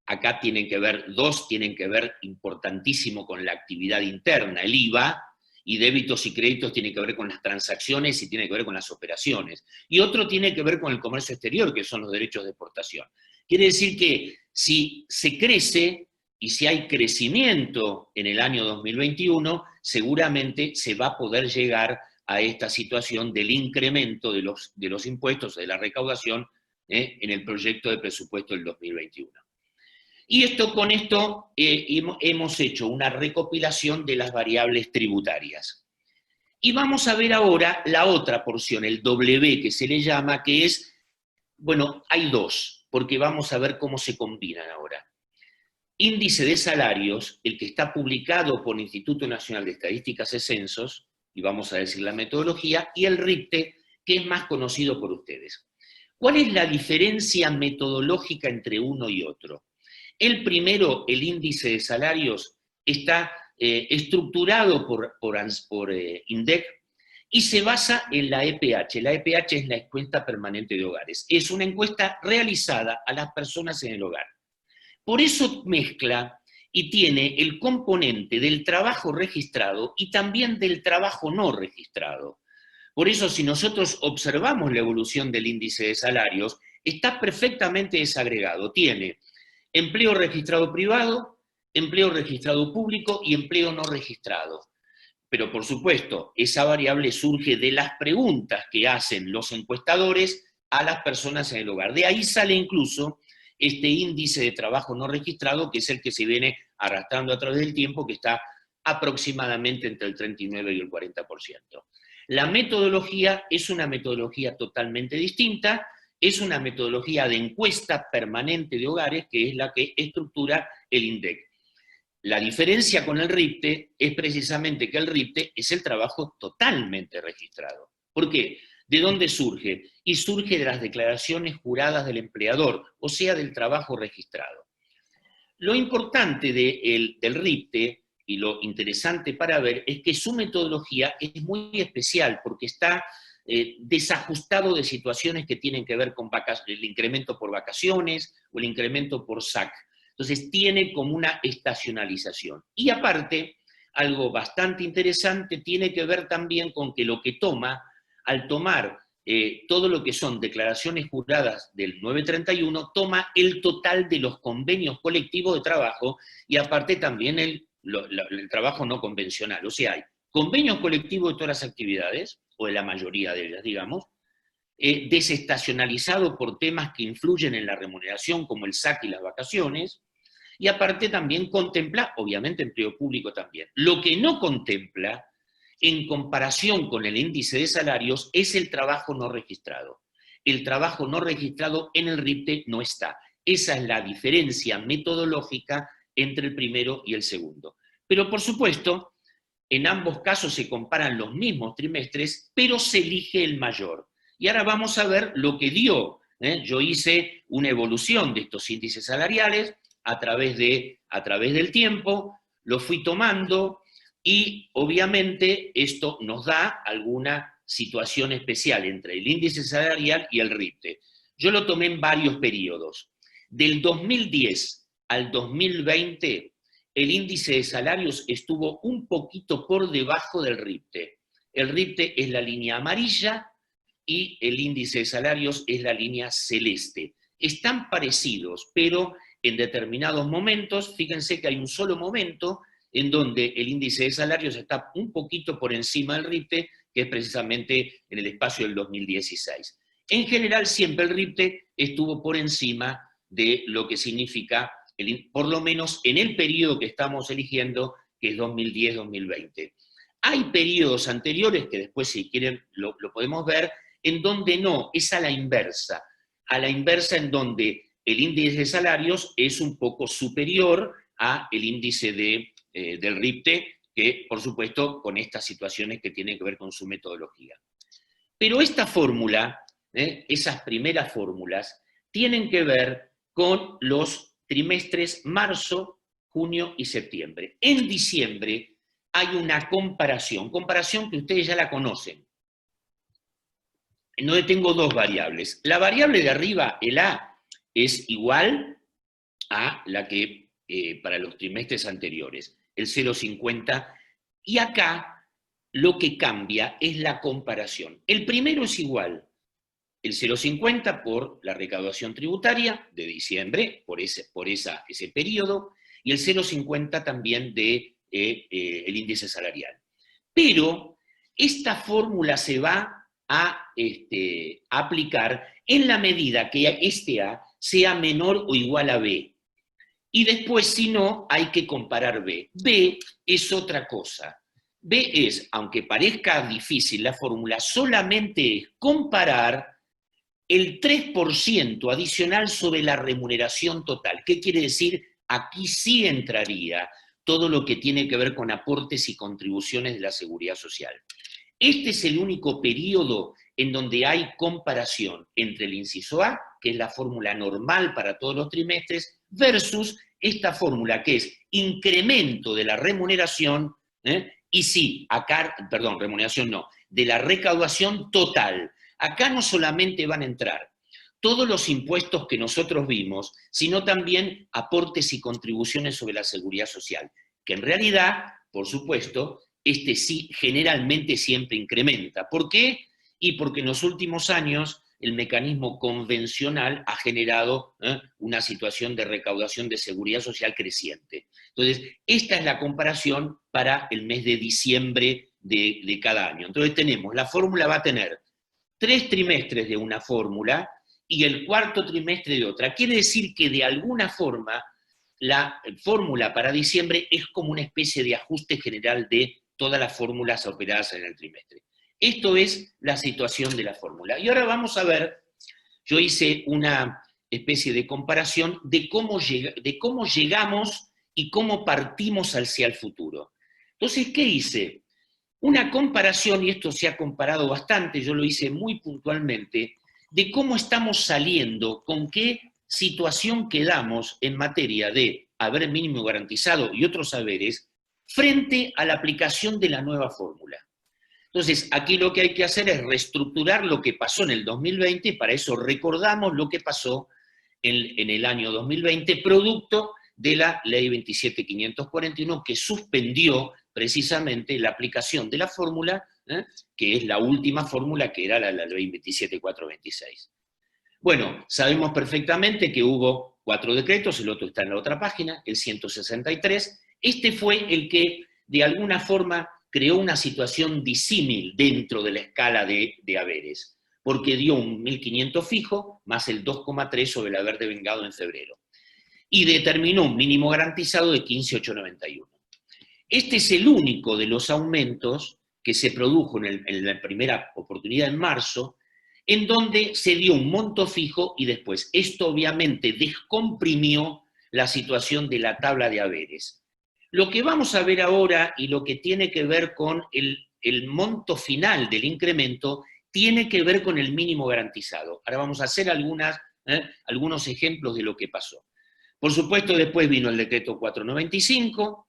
S3: acá dos tienen que ver importantísimo con la actividad interna, el IVA, y débitos y créditos tienen que ver con las transacciones y tiene que ver con las operaciones. Y otro tiene que ver con el comercio exterior, que son los derechos de exportación. Quiere decir que si se crece y si hay crecimiento en el año 2021, seguramente se va a poder llegar a esta situación del incremento de los impuestos, de la recaudación, en el proyecto de presupuesto del 2021. Y con esto hemos hecho una recopilación de las variables tributarias. Y vamos a ver ahora la otra porción, el W que se le llama, que es, bueno, hay dos, porque vamos a ver cómo se combinan ahora. Índice de salarios, el que está publicado por el Instituto Nacional de Estadísticas y Censos, y vamos a decir la metodología, y el RIPTE, que es más conocido por ustedes. ¿Cuál es la diferencia metodológica entre uno y otro? El primero, el índice de salarios, está estructurado por INDEC y se basa en la EPH. La EPH es la encuesta permanente de hogares. Es una encuesta realizada a las personas en el hogar. Por eso mezcla y tiene el componente del trabajo registrado y también del trabajo no registrado. Por eso, si nosotros observamos la evolución del índice de salarios, está perfectamente desagregado. Tiene empleo registrado privado, empleo registrado público y empleo no registrado. Pero, por supuesto, esa variable surge de las preguntas que hacen los encuestadores a las personas en el hogar. De ahí sale incluso este índice de trabajo no registrado, que es el que se viene arrastrando a través del tiempo, que está aproximadamente entre el 39 y el 40%. La metodología es una metodología totalmente distinta, es una metodología de encuesta permanente de hogares, que es la que estructura el INDEC. La diferencia con el RIPTE es precisamente que el RIPTE es el trabajo totalmente registrado. ¿Por qué? ¿De dónde surge? Y surge de las declaraciones juradas del empleador, o sea, del trabajo registrado. Lo importante del RIPTE, y lo interesante para ver, es que su metodología es muy especial, porque está desajustado de situaciones que tienen que ver con el incremento por vacaciones o el incremento por SAC. Entonces tiene como una estacionalización. Y aparte, algo bastante interesante tiene que ver también con que lo que toma, al tomar todo lo que son declaraciones juradas del 931, toma el total de los convenios colectivos de trabajo y aparte también el trabajo no convencional. O sea, hay convenios colectivos de todas las actividades, o de la mayoría de ellas, digamos, desestacionalizado por temas que influyen en la remuneración, como el SAC y las vacaciones, y aparte también contempla, obviamente, empleo público también. Lo que no contempla, en comparación con el índice de salarios, es el trabajo no registrado. El trabajo no registrado en el RIPTE no está. Esa es la diferencia metodológica entre el primero y el segundo. Pero, por supuesto, en ambos casos se comparan los mismos trimestres, pero se elige el mayor. Y ahora vamos a ver lo que dio. Yo hice una evolución de estos índices salariales a través del tiempo, lo fui tomando y obviamente esto nos da alguna situación especial entre el índice salarial y el RIPTE. Yo lo tomé en varios periodos. Del 2010 al 2020, el índice de salarios estuvo un poquito por debajo del RIPTE. El RIPTE es la línea amarilla y el índice de salarios es la línea celeste. Están parecidos, pero en determinados momentos, fíjense que hay un solo momento en donde el índice de salarios está un poquito por encima del RIPTE, que es precisamente en el espacio del 2016. En general, siempre el RIPTE estuvo por encima de lo que significa, por lo menos en el periodo que estamos eligiendo, que es 2010-2020. Hay periodos anteriores, que después si quieren lo podemos ver, en donde no, es a la inversa en donde el índice de salarios es un poco superior al índice del RIPTE, que por supuesto con estas situaciones que tienen que ver con su metodología. Pero esta fórmula, esas primeras fórmulas, tienen que ver con los trimestres marzo, junio y septiembre. En diciembre hay una comparación que ustedes ya la conocen, en donde tengo dos variables. La variable de arriba, el A, es igual a la que para los trimestres anteriores, el 0,50, y acá lo que cambia es la comparación. El primero es igual, el 0,50 por la recaudación tributaria de diciembre, por ese periodo, y el 0,50 también del el índice salarial. Pero esta fórmula se va a aplicar en la medida que este A sea menor o igual a B. Y después, si no, hay que comparar B. B es otra cosa. B es, aunque parezca difícil la fórmula, solamente es comparar el 3% adicional sobre la remuneración total. ¿Qué quiere decir? Aquí sí entraría todo lo que tiene que ver con aportes y contribuciones de la seguridad social. Este es el único periodo en donde hay comparación entre el inciso A, que es la fórmula normal para todos los trimestres, versus esta fórmula que es incremento de la remuneración, y sí, acá, perdón, remuneración no, de la recaudación total. Acá no solamente van a entrar todos los impuestos que nosotros vimos, sino también aportes y contribuciones sobre la seguridad social, que en realidad, por supuesto, este sí generalmente siempre incrementa. ¿Por qué? Y porque en los últimos años el mecanismo convencional ha generado una situación de recaudación de seguridad social creciente. Entonces, esta es la comparación para el mes de diciembre de cada año. Entonces tenemos, la fórmula va a tener 3 trimestres de una fórmula y el cuarto trimestre de otra. Quiere decir que de alguna forma la fórmula para diciembre es como una especie de ajuste general de todas las fórmulas operadas en el trimestre. Esto es la situación de la fórmula. Y ahora vamos a ver, yo hice una especie de comparación de cómo llegamos y cómo partimos hacia el futuro. Entonces, ¿qué hice? Una comparación, y esto se ha comparado bastante, yo lo hice muy puntualmente, de cómo estamos saliendo, con qué situación quedamos en materia de haber mínimo garantizado y otros haberes, frente a la aplicación de la nueva fórmula. Entonces, aquí lo que hay que hacer es reestructurar lo que pasó en el 2020, y para eso recordamos lo que pasó en el año 2020, producto de la Ley 27.541, que suspendió precisamente la aplicación de la fórmula, que es la última fórmula, que era la Ley 27.426. Bueno, sabemos perfectamente que hubo 4 decretos, el otro está en la otra página, el 163. Este fue el que, de alguna forma, creó una situación disímil dentro de la escala de haberes, porque dio un 1.500 fijo, más el 2,3 sobre el haber devengado en febrero, y determinó un mínimo garantizado de 15.891. Este es el único de los aumentos que se produjo en la primera oportunidad en marzo, en donde se dio un monto fijo y después esto obviamente descomprimió la situación de la tabla de haberes. Lo que vamos a ver ahora y lo que tiene que ver con el monto final del incremento tiene que ver con el mínimo garantizado. Ahora vamos a hacer algunos ejemplos de lo que pasó. Por supuesto, después vino el decreto 495,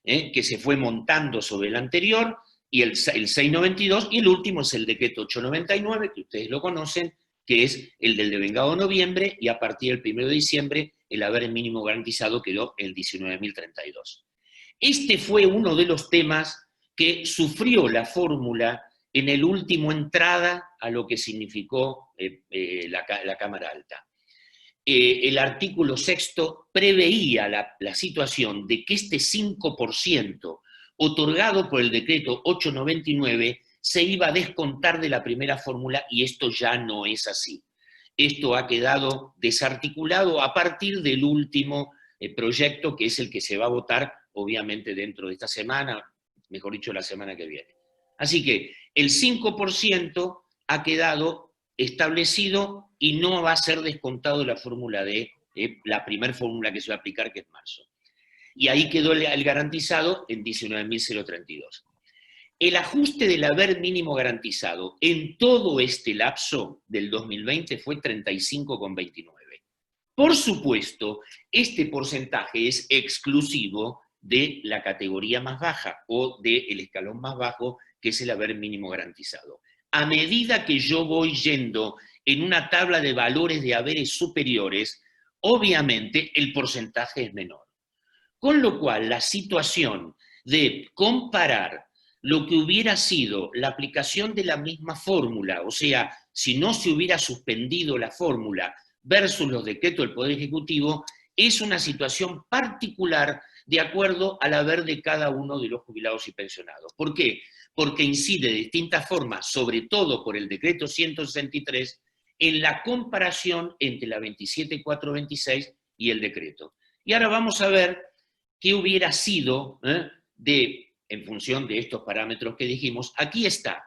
S3: que se fue montando sobre el anterior, y el 692, y el último es el decreto 899, que ustedes lo conocen, que es el del devengado de noviembre, y a partir del 1 de diciembre el haber mínimo garantizado quedó el 19.032. Este fue uno de los temas que sufrió la fórmula en el último entrada a lo que significó la Cámara Alta. El artículo 6 preveía la situación de que este 5% otorgado por el decreto 899 se iba a descontar de la primera fórmula, y esto ya no es así. Esto ha quedado desarticulado a partir del último proyecto, que es el que se va a votar obviamente dentro de esta semana, mejor dicho, la semana que viene. Así que el 5% ha quedado establecido y no va a ser descontado de la fórmula de la primera fórmula que se va a aplicar, que es marzo. Y ahí quedó el garantizado en 19.032. El ajuste del haber mínimo garantizado en todo este lapso del 2020 fue 35,29. Por supuesto, este porcentaje es exclusivo de la categoría más baja o del escalón más bajo, que es el haber mínimo garantizado. A medida que yo voy yendo en una tabla de valores de haberes superiores, obviamente el porcentaje es menor. Con lo cual, la situación de comparar lo que hubiera sido la aplicación de la misma fórmula, o sea, si no se hubiera suspendido la fórmula versus los decretos del Poder Ejecutivo, es una situación particular de acuerdo al haber de cada uno de los jubilados y pensionados. ¿Por qué? Porque incide de distintas formas, sobre todo por el decreto 163, en la comparación entre la 27.426 y el decreto. Y ahora vamos a ver qué hubiera sido en función de estos parámetros que dijimos. Aquí está.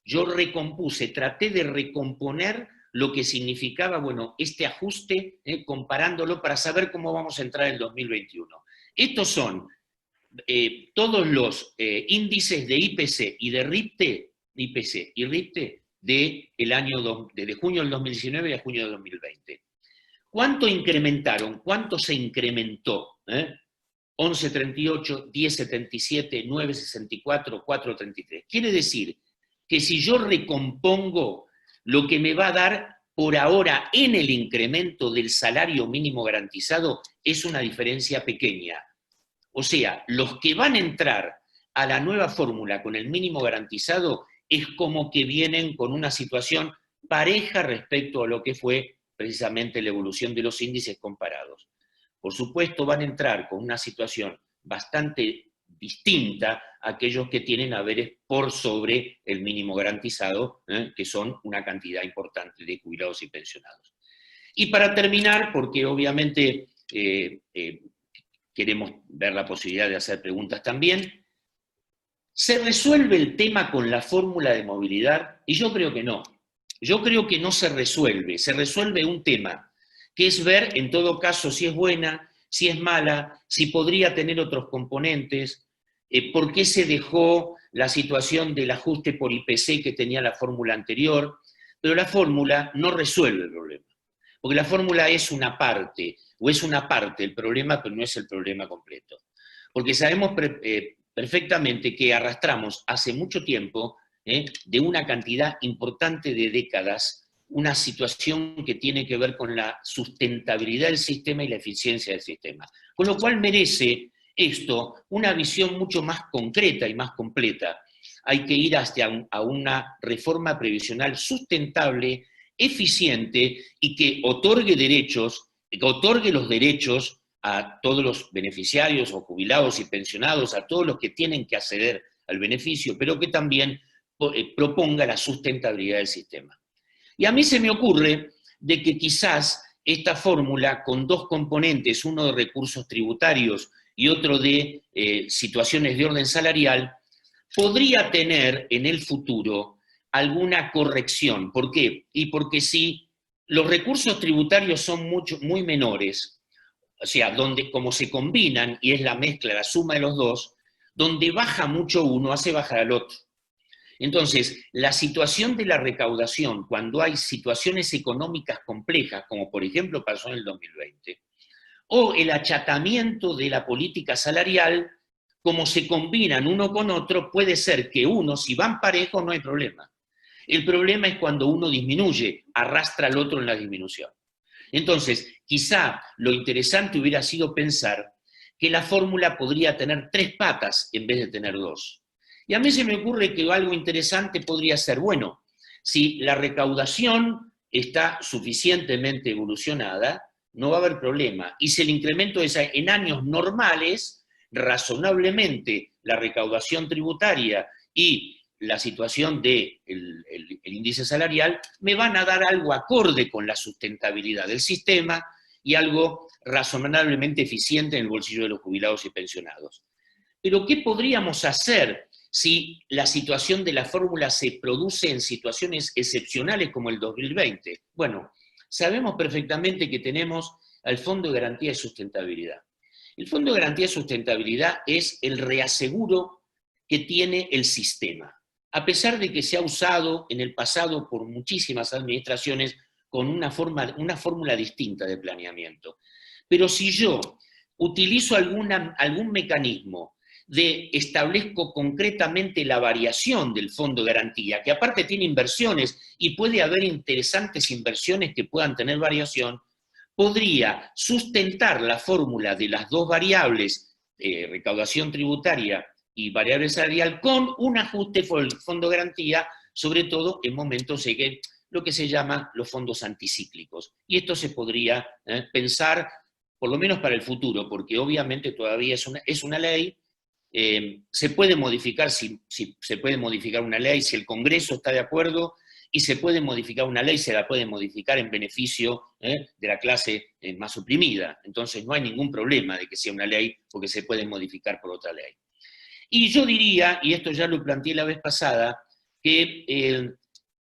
S3: Yo recompuse, traté de recomponer lo que significaba, bueno, este ajuste, comparándolo para saber cómo vamos a entrar en el 2021. Estos son todos los índices de IPC y de RIPTE, IPC y RIPTE desde junio del 2019 a junio del 2020. ¿Cuánto incrementaron? ¿Cuánto se incrementó? 11.38, 10.77, 9.64, 4.33. Quiere decir que si yo recompongo lo que me va a dar por ahora en el incremento del salario mínimo garantizado, es una diferencia pequeña. O sea, los que van a entrar a la nueva fórmula con el mínimo garantizado, es como que vienen con una situación pareja respecto a lo que fue precisamente la evolución de los índices comparados. Por supuesto, van a entrar con una situación bastante distinta a aquellos que tienen haberes por sobre el mínimo garantizado, que son una cantidad importante de jubilados y pensionados. Y para terminar, porque obviamente queremos ver la posibilidad de hacer preguntas también, ¿se resuelve el tema con la fórmula de movilidad? Y yo creo que no. Yo creo que no se resuelve un tema, que es ver en todo caso si es buena, si es mala, si podría tener otros componentes, por qué se dejó la situación del ajuste por IPC que tenía la fórmula anterior, pero la fórmula no resuelve el problema, porque la fórmula es una parte del problema, pero no es el problema completo. Porque sabemos perfectamente que arrastramos hace mucho tiempo, de una cantidad importante de décadas, una situación que tiene que ver con la sustentabilidad del sistema y la eficiencia del sistema. Con lo cual merece esto una visión mucho más concreta y más completa. Hay que ir a una reforma previsional sustentable, eficiente y que otorgue los derechos a todos los beneficiarios o jubilados y pensionados, a todos los que tienen que acceder al beneficio, pero que también proponga la sustentabilidad del sistema. Y a mí se me ocurre de que quizás esta fórmula con dos componentes, uno de recursos tributarios y otro de situaciones de orden salarial, podría tener en el futuro alguna corrección. ¿Por qué? Y porque si los recursos tributarios son muy menores, o sea, donde como se combinan y es la mezcla, la suma de los dos, donde baja mucho uno, hace bajar al otro. Entonces, la situación de la recaudación, cuando hay situaciones económicas complejas, como por ejemplo pasó en el 2020, o el achatamiento de la política salarial, como se combinan uno con otro, puede ser que uno, si van parejos, no hay problema. El problema es cuando uno disminuye, arrastra al otro en la disminución. Entonces, quizá lo interesante hubiera sido pensar que la fórmula podría tener 3 patas en vez de tener 2. Y a mí se me ocurre que algo interesante podría ser, bueno, si la recaudación está suficientemente evolucionada, no va a haber problema. Y si el incremento es en años normales, razonablemente la recaudación tributaria y la situación del índice salarial me van a dar algo acorde con la sustentabilidad del sistema y algo razonablemente eficiente en el bolsillo de los jubilados y pensionados. Pero ¿qué podríamos hacer si la situación de la fórmula se produce en situaciones excepcionales como el 2020? Bueno, sabemos perfectamente que tenemos al Fondo de Garantía de Sustentabilidad. El Fondo de Garantía de Sustentabilidad es el reaseguro que tiene el sistema, a pesar de que se ha usado en el pasado por muchísimas administraciones con una fórmula distinta de planeamiento. Pero si yo utilizo algún mecanismo establezco concretamente la variación del fondo de garantía, que aparte tiene inversiones y puede haber interesantes inversiones que puedan tener variación, podría sustentar la fórmula de las dos variables, recaudación tributaria y variable salarial, con un ajuste por el fondo de garantía, sobre todo en momentos en que lo que se llama los fondos anticíclicos. Y esto se podría pensar, por lo menos para el futuro, porque obviamente todavía es una ley. Se puede modificar si se puede modificar una ley, si el Congreso está de acuerdo, y se puede modificar una ley, se la puede modificar en beneficio de la clase más oprimida. Entonces no hay ningún problema de que sea una ley, porque se puede modificar por otra ley. Y yo diría, y esto ya lo planteé la vez pasada, que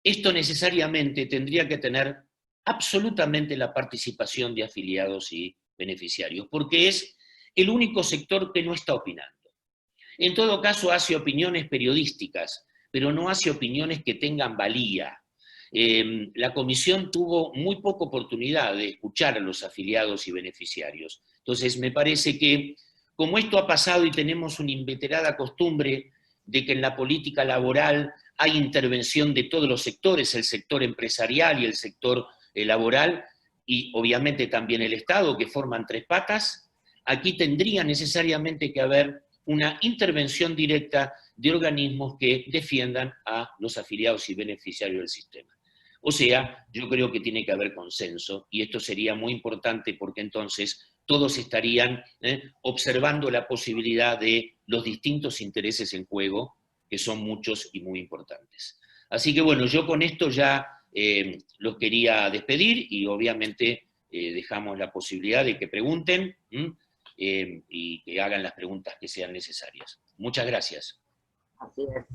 S3: esto necesariamente tendría que tener absolutamente la participación de afiliados y beneficiarios, porque es el único sector que no está opinando. En todo caso, hace opiniones periodísticas, pero no hace opiniones que tengan valía. La comisión tuvo muy poca oportunidad de escuchar a los afiliados y beneficiarios. Entonces, me parece que, como esto ha pasado y tenemos una inveterada costumbre de que en la política laboral hay intervención de todos los sectores, el sector empresarial y el sector laboral, y obviamente también el Estado, que forman 3 patas, aquí tendría necesariamente que haber una intervención directa de organismos que defiendan a los afiliados y beneficiarios del sistema. O sea, yo creo que tiene que haber consenso, y esto sería muy importante porque entonces todos estarían observando la posibilidad de los distintos intereses en juego, que son muchos y muy importantes. Así que bueno, yo con esto ya los quería despedir, y obviamente dejamos la posibilidad de que pregunten y que hagan las preguntas que sean necesarias. Muchas gracias.
S1: Así es.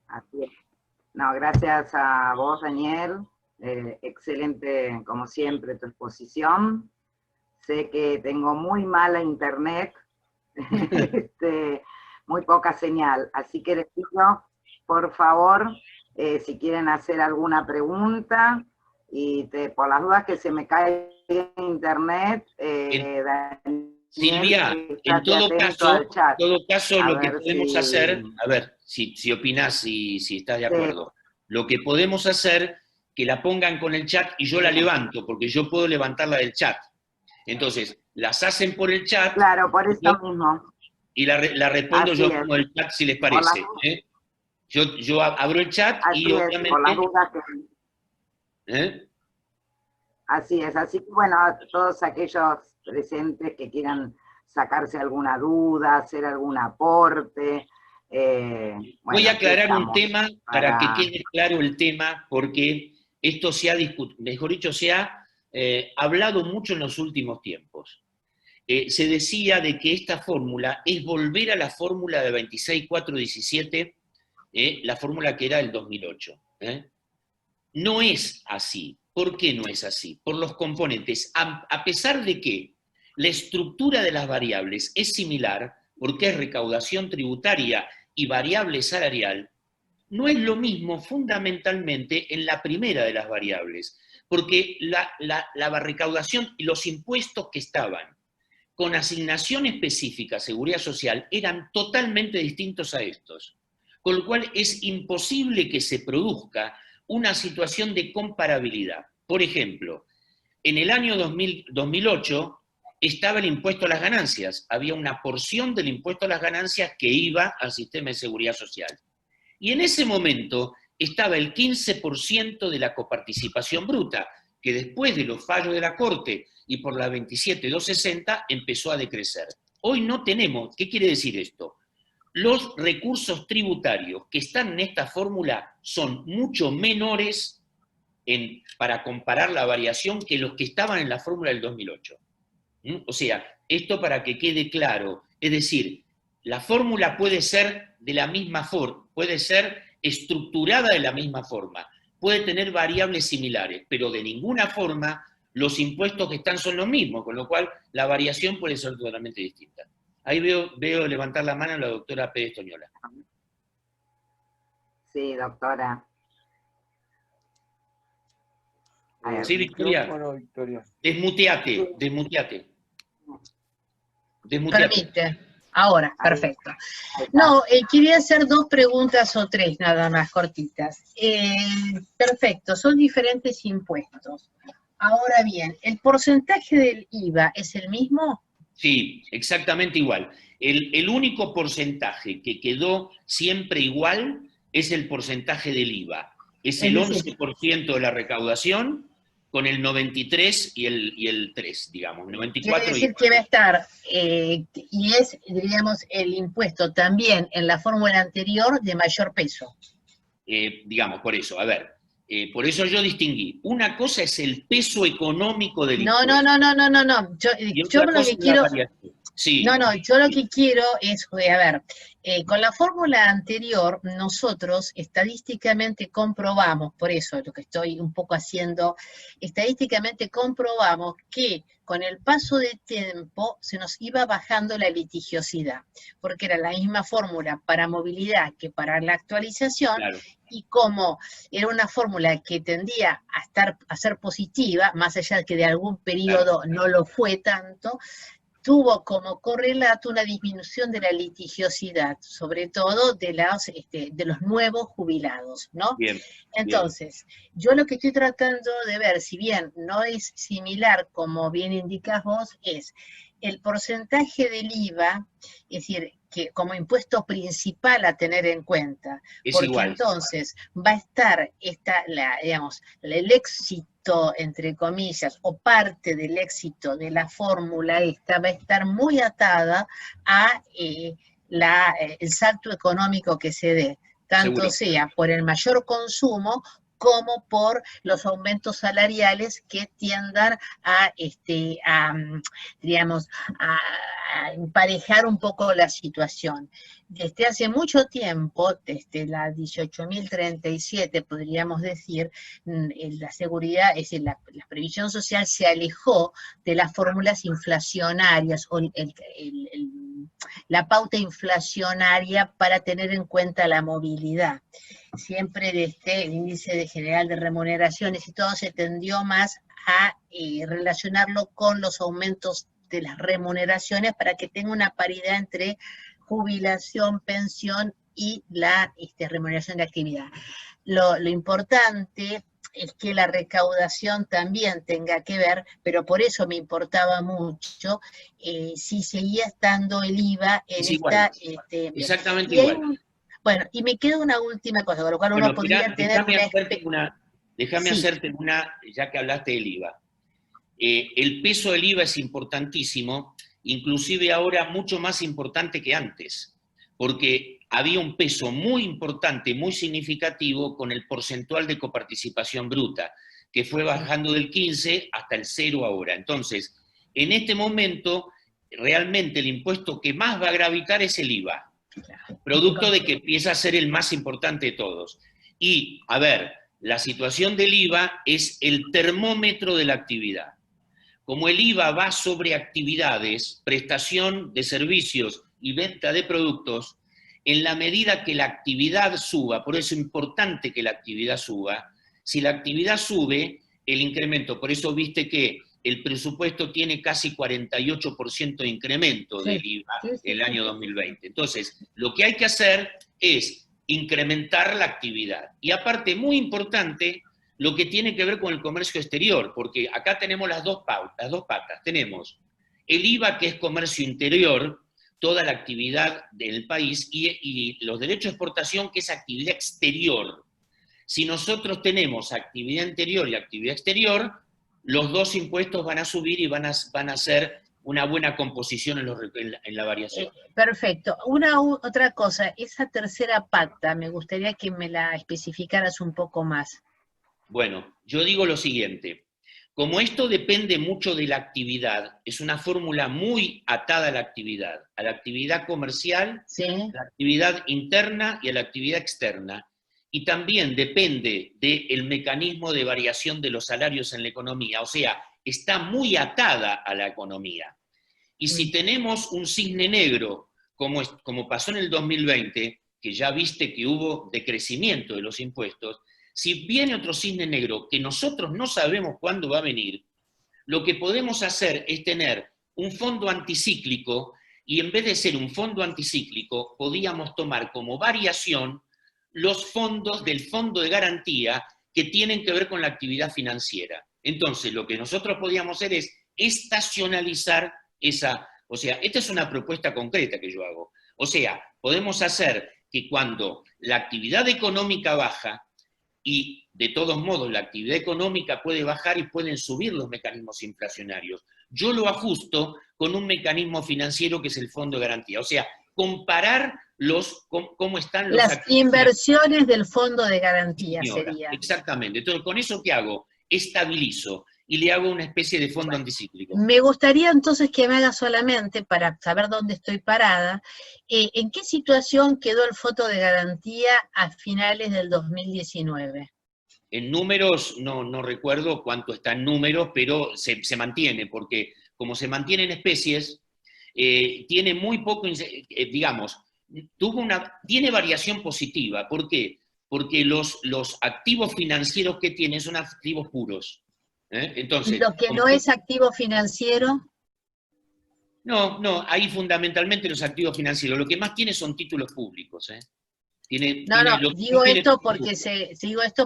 S1: Así es. No, gracias a vos, Daniel. Excelente, como siempre, tu exposición. Sé que tengo muy mala internet, muy poca señal, así que les pido, por favor, si quieren hacer alguna pregunta, y por las dudas que se me cae internet,
S3: Silvia, en todo caso lo que podemos hacer, a ver, si opinás y si estás de acuerdo, lo que podemos hacer, que la pongan con el chat y yo la levanto, porque yo puedo levantarla del chat. Entonces, las hacen por el chat.
S1: Claro, por eso mismo.
S3: Y la respondo yo como el chat, si les parece. Yo abro el chat y obviamente...
S1: por las dudas que... Así es, así que bueno, a todos aquellos presentes que quieran sacarse alguna duda, hacer algún aporte.
S3: Voy a aclarar un tema para que quede claro el tema, porque esto se ha discutido, mejor dicho, se ha hablado mucho en los últimos tiempos. Se decía de que esta fórmula es volver a la fórmula de 26.417, la fórmula que era del 2008. No es así. ¿Por qué no es así? Por los componentes. A pesar de que la estructura de las variables es similar, porque es recaudación tributaria y variable salarial, no es lo mismo fundamentalmente en la primera de las variables, porque la recaudación y los impuestos que estaban con asignación específica a Seguridad Social eran totalmente distintos a estos, con lo cual es imposible que se produzca una situación de comparabilidad. Por ejemplo, en el año 2008 estaba el impuesto a las ganancias, había una porción del impuesto a las ganancias que iba al sistema de seguridad social. Y en ese momento estaba el 15% de la coparticipación bruta, que después de los fallos de la Corte y por la 27.260 empezó a decrecer. Hoy no tenemos, ¿qué quiere decir esto? Los recursos tributarios que están en esta fórmula son mucho menores para comparar la variación que los que estaban en la fórmula del 2008. O sea, esto para que quede claro, es decir, la fórmula puede ser de la misma forma, puede ser estructurada de la misma forma, puede tener variables similares, pero de ninguna forma los impuestos que están son los mismos, con lo cual la variación puede ser totalmente distinta. Ahí veo levantar la mano a la doctora Pérez Toñola.
S1: Sí, doctora.
S3: Sí, Victoria.
S4: Bueno, Victoria.
S3: Desmuteate.
S5: Permite. Ahora, perfecto. No, quería hacer dos preguntas o tres nada más cortitas. Perfecto, son diferentes impuestos. Ahora bien, ¿el porcentaje del IVA es el mismo?
S3: Sí, exactamente igual. El único porcentaje que quedó siempre igual es el porcentaje del IVA. Es el 11% de la recaudación con el 93 y el 3, digamos, 94.
S5: Quiere decir que va a estar, y es, diríamos, el impuesto también en la fórmula anterior de mayor peso.
S3: Digamos, por eso, a ver, por eso yo distinguí. Una cosa es el peso económico del impuesto.
S5: No. Yo lo que quiero...
S3: Sí.
S5: No, yo lo que quiero es, a ver, con la fórmula anterior nosotros estadísticamente comprobamos, por eso lo que estoy un poco haciendo, estadísticamente comprobamos que con el paso del tiempo se nos iba bajando la litigiosidad, porque era la misma fórmula para movilidad que para la actualización, claro. Y como era una fórmula que tendía a ser positiva, más allá de que de algún periodo claro. No lo fue tanto, tuvo como correlato una disminución de la litigiosidad, sobre todo de los nuevos jubilados, ¿no?
S3: Bien,
S5: entonces, yo lo que estoy tratando de ver, si bien no es similar como bien indicás vos, es el porcentaje del IVA, es decir, que como impuesto principal a tener en cuenta,
S3: Es
S5: porque
S3: igual.
S5: entonces va a estar digamos, el éxito, entre comillas, o parte del éxito de la fórmula esta va a estar muy atada a el salto económico que se dé, tanto
S3: Seguro.
S5: sea por el mayor consumo como por los aumentos salariales que tiendan a digamos, a emparejar un poco la situación. Desde hace mucho tiempo, desde la 18.037, podríamos decir, la seguridad, es decir, la previsión social se alejó de las fórmulas inflacionarias o la pauta inflacionaria para tener en cuenta la movilidad. Siempre desde el índice general de remuneraciones y todo se tendió más a relacionarlo con los aumentos de las remuneraciones para que tenga una paridad entre jubilación, pensión y la remuneración de actividad. Lo importante es que la recaudación también tenga que ver, pero por eso me importaba mucho si seguía estando el IVA en
S3: es igual. Exactamente igual.
S5: Bueno, y me queda una última cosa, con lo cual uno podría tener
S3: déjame hacerte una, ya que hablaste del IVA. El peso del IVA es importantísimo, inclusive ahora mucho más importante que antes, porque había un peso muy importante, muy significativo con el porcentual de coparticipación bruta, que fue bajando del 15 hasta el 0 ahora. Entonces, en este momento, realmente el impuesto que más va a gravitar es el IVA, producto de que empieza a ser el más importante de todos. Y, a ver, la situación del IVA es el termómetro de la actividad. Como el IVA va sobre actividades, prestación de servicios y venta de productos, en la medida que la actividad suba, por eso es importante que la actividad suba, si la actividad sube, el incremento, por eso viste que el presupuesto tiene casi 48% de incremento del IVA el año 2020. Entonces, lo que hay que hacer es incrementar la actividad. Y aparte, muy importante, lo que tiene que ver con el comercio exterior, porque acá tenemos las dos patas. Tenemos el IVA, que es comercio interior, toda la actividad del país, y los derechos de exportación, que es actividad exterior. Si nosotros tenemos actividad interior y actividad exterior, los dos impuestos van a subir y van a hacer una buena composición en la variación.
S5: Perfecto. Otra cosa, esa tercera pata, me gustaría que me la especificaras un poco más.
S3: Bueno, yo digo lo siguiente. Como esto depende mucho de la actividad, es una fórmula muy atada a la actividad comercial,
S5: ¿sí?,
S3: a la actividad interna y a la actividad externa. Y también depende del mecanismo de variación de los salarios en la economía, o sea, está muy atada a la economía. Y si tenemos un cisne negro, como pasó en el 2020, que ya viste que hubo decrecimiento de los impuestos, si viene otro cisne negro que nosotros no sabemos cuándo va a venir, lo que podemos hacer es tener un fondo anticíclico, y en vez de ser un fondo anticíclico, podíamos tomar como variación los fondos del fondo de garantía que tienen que ver con la actividad financiera. Entonces, lo que nosotros podíamos hacer es estacionalizar esa, o sea, esta es una propuesta concreta que yo hago. O sea, podemos hacer que cuando la actividad económica baja, y de todos modos la actividad económica puede bajar y pueden subir los mecanismos inflacionarios, yo lo ajusto con un mecanismo financiero que es el fondo de garantía. O sea, comparar cómo están los
S5: las inversiones del fondo de garantía,
S3: señora,
S5: sería.
S3: Exactamente. Entonces, ¿con eso qué hago? Estabilizo y le hago una especie de fondo anticíclico.
S5: Me gustaría entonces que me haga solamente, para saber dónde estoy parada, ¿en qué situación quedó el fondo de garantía a finales del 2019?
S3: En números, no recuerdo cuánto está en números, pero se mantiene, porque como se mantiene en especies, tiene muy poco, digamos, tiene variación positiva. ¿Por qué? Porque los activos financieros que tiene son activos puros. Entonces,
S5: ¿lo que no es activo financiero?
S3: No, ahí fundamentalmente los activos financieros. Lo que más tiene son títulos públicos.
S5: Digo esto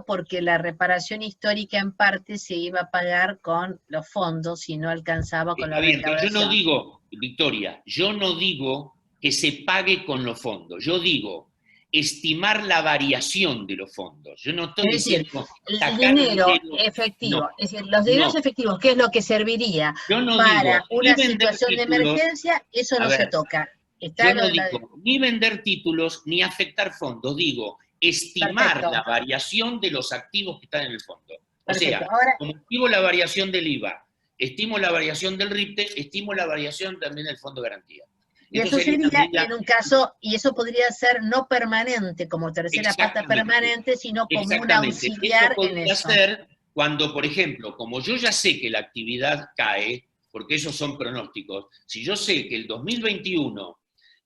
S5: porque la reparación histórica en parte se iba a pagar con los fondos y no alcanzaba con la recaudación.
S3: Yo no digo, Victoria, yo no digo que se pague con los fondos, yo digo estimar la variación de los fondos. Yo no estoy diciendo
S5: el dinero efectivo, no, es decir, los dineros efectivos, que es lo que serviría para una situación de emergencia, eso no se toca.
S3: Yo no digo ni vender títulos ni afectar fondos, digo estimar la variación de los activos que están en el fondo. O sea, como estimo la variación del IVA, estimo la variación del RIPTE, estimo la variación también del Fondo de Garantía.
S5: Y eso sería en un caso, y eso podría ser no permanente, como tercera pata permanente, sino como un auxiliar en eso.
S3: Hacer cuando, por ejemplo, como yo ya sé que la actividad cae, porque esos son pronósticos, si yo sé que el 2021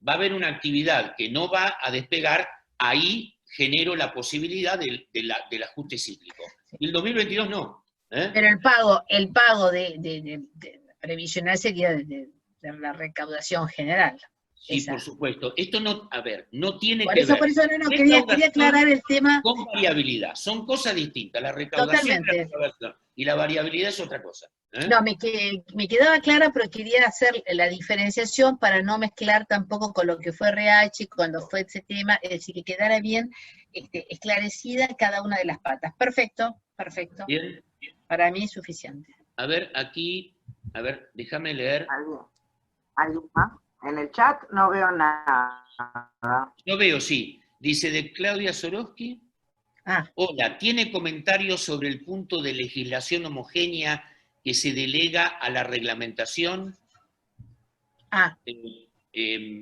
S3: va a haber una actividad que no va a despegar, ahí genero la posibilidad del ajuste cíclico. Y el 2022 no.
S5: Pero el pago de previsional sería de la recaudación general.
S3: Sí, por supuesto. Esto no, no tiene
S5: que ver. Por eso quería aclarar el tema.
S3: Con variabilidad. Son cosas distintas. La recaudación y la variabilidad es otra cosa.
S5: No, me quedaba clara, pero quería hacer la diferenciación para no mezclar tampoco con lo que fue RH cuando fue ese tema, es decir, que quedara bien esclarecida cada una de las patas. Perfecto.
S3: Bien.
S5: Para mí es suficiente.
S3: A ver, aquí, déjame leer.
S1: ¿Alguien más? En el chat no veo nada.
S3: Yo veo, sí. Dice de Claudia Sorosky. Hola, ¿tiene comentarios sobre el punto de legislación homogénea que se delega a la reglamentación?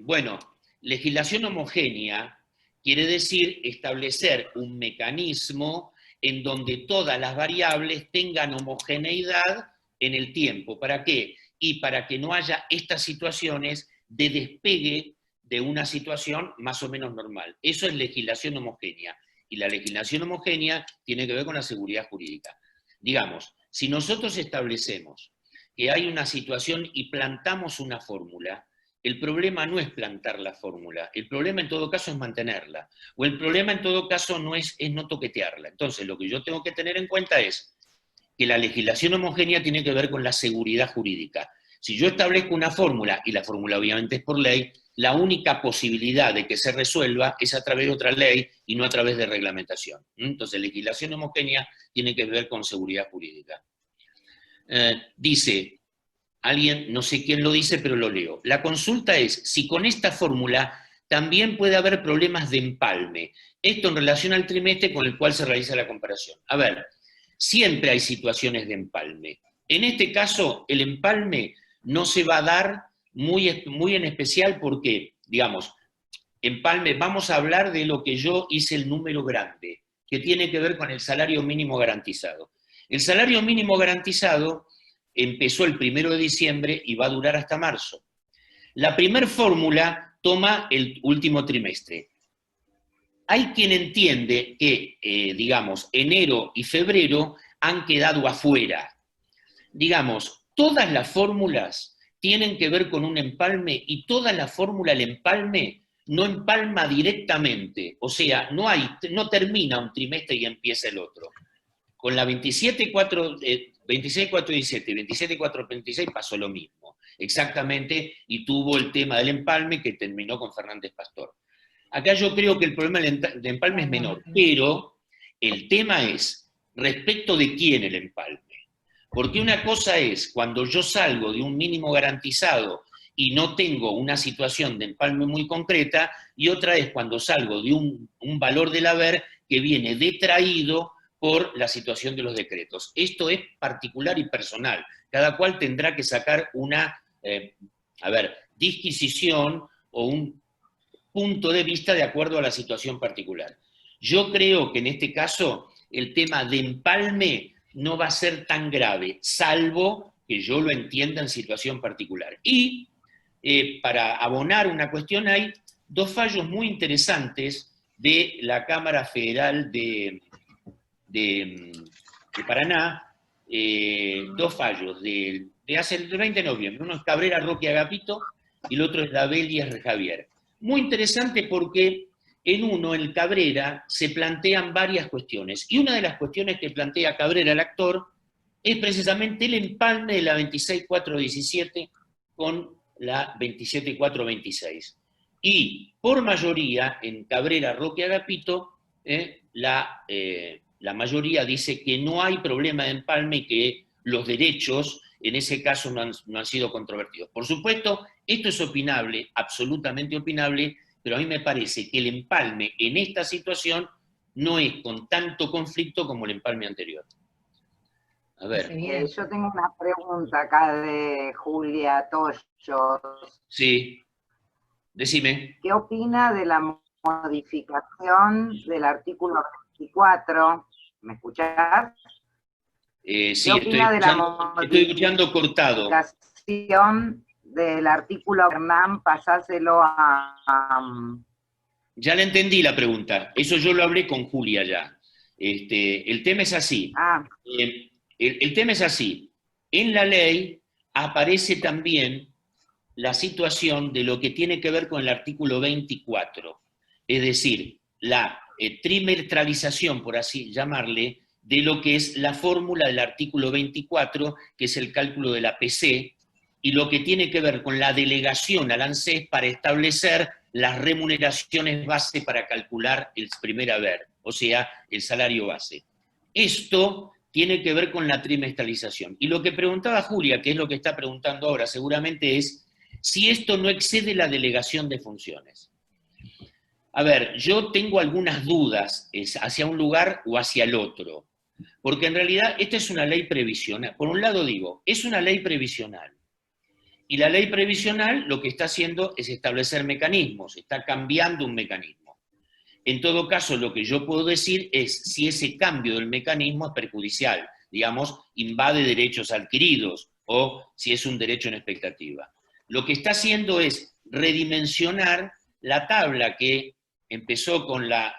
S3: Bueno, legislación homogénea quiere decir establecer un mecanismo en donde todas las variables tengan homogeneidad en el tiempo. ¿Para qué? Y para que no haya estas situaciones de despegue de una situación más o menos normal. Eso es legislación homogénea. Y la legislación homogénea tiene que ver con la seguridad jurídica. Digamos, si nosotros establecemos que hay una situación y plantamos una fórmula, el problema no es plantar la fórmula, el problema en todo caso es mantenerla, o el problema en todo caso no es no toquetearla. Entonces, lo que yo tengo que tener en cuenta es que la legislación homogénea tiene que ver con la seguridad jurídica. Si yo establezco una fórmula, y la fórmula obviamente es por ley, la única posibilidad de que se resuelva es a través de otra ley y no a través de reglamentación. Entonces, legislación homogénea tiene que ver con seguridad jurídica. Dice, alguien, no sé quién lo dice, pero lo leo. La consulta es si con esta fórmula también puede haber problemas de empalme. Esto en relación al trimestre con el cual se realiza la comparación. A ver, siempre hay situaciones de empalme. En este caso, el empalme no se va a dar muy en especial porque, digamos, empalme, vamos a hablar de lo que yo hice el número grande, que tiene que ver con el salario mínimo garantizado. El salario mínimo garantizado empezó el 1 de diciembre y va a durar hasta marzo. La primer fórmula toma el último trimestre. Hay quien entiende que, digamos, enero y febrero han quedado afuera. Digamos, todas las fórmulas tienen que ver con un empalme y toda la fórmula, el empalme, no empalma directamente. O sea, no termina un trimestre y empieza el otro. Con la 26.417 y 27.426 pasó lo mismo, exactamente, y tuvo el tema del empalme que terminó con Fernández Pastor. Acá yo creo que el problema de empalme es menor, pero el tema es respecto de quién el empalme. Porque una cosa es cuando yo salgo de un mínimo garantizado y no tengo una situación de empalme muy concreta, y otra es cuando salgo de un valor del haber que viene detraído por la situación de los decretos. Esto es particular y personal. Cada cual tendrá que sacar una, disquisición o un punto de vista de acuerdo a la situación particular. Yo creo que en este caso el tema de empalme no va a ser tan grave, salvo que yo lo entienda en situación particular. Y para abonar una cuestión, hay dos fallos muy interesantes de la Cámara Federal de Paraná, dos fallos de hace el 20 de noviembre. Uno es Cabrera Roque Agapito y el otro es Dabel y R. Javier. Muy interesante porque en uno, en Cabrera, se plantean varias cuestiones. Y una de las cuestiones que plantea Cabrera, el actor, es precisamente el empalme de la 26.417 con la 27.426. Y por mayoría, en Cabrera, Roque, Agapito, la mayoría dice que no hay problema de empalme y que los derechos, en ese caso, no han sido controvertidos. Por supuesto, esto es opinable, absolutamente opinable, pero a mí me parece que el empalme en esta situación no es con tanto conflicto como el empalme anterior. A ver.
S1: Yo tengo una pregunta acá de Julia Toyos.
S3: Sí, decime.
S1: ¿Qué opina de la modificación del artículo 24? ¿Me escuchás?
S3: Sí, estoy escuchando cortado.
S1: La modificación del artículo Hernán, pasáselo a...
S3: Ya le entendí la pregunta. Eso yo lo hablé con Julia ya. El tema es así. El tema es así. En la ley aparece también la situación de lo que tiene que ver con el artículo 24. Es decir, la trimestralización, por así llamarle, de lo que es la fórmula del artículo 24, que es el cálculo de la PC, y lo que tiene que ver con la delegación al ANSES para establecer las remuneraciones base para calcular el primer haber, o sea, el salario base. Esto tiene que ver con la trimestralización. Y lo que preguntaba Julia, que es lo que está preguntando ahora, seguramente es si esto no excede la delegación de funciones. A ver, yo tengo algunas dudas hacia un lugar o hacia el otro, porque en realidad esta es una ley previsional. Por un lado digo, es una ley previsional, y la ley previsional lo que está haciendo es establecer mecanismos, está cambiando un mecanismo. En todo caso, lo que yo puedo decir es si ese cambio del mecanismo es perjudicial, digamos, invade derechos adquiridos, o si es un derecho en expectativa. Lo que está haciendo es redimensionar la tabla que empezó con la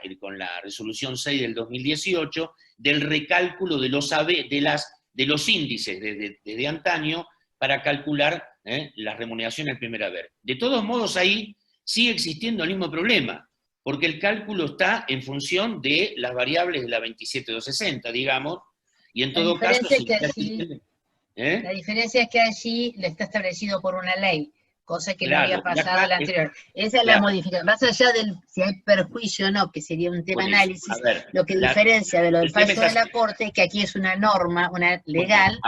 S3: resolución 6 del 2018, del recálculo de los índices desde antaño para calcular la remuneración al primer haber. De todos modos, ahí sigue existiendo el mismo problema, porque el cálculo está en función de las variables de la 27.260, digamos, y en todo caso...
S5: La diferencia es que allí le está establecido por una ley, cosa que no había pasado en la anterior. Esa es la modificación. Más allá del si hay perjuicio o no, que sería un tema análisis, lo que diferencia de lo del fallo de la Corte es que aquí es una norma, una legal,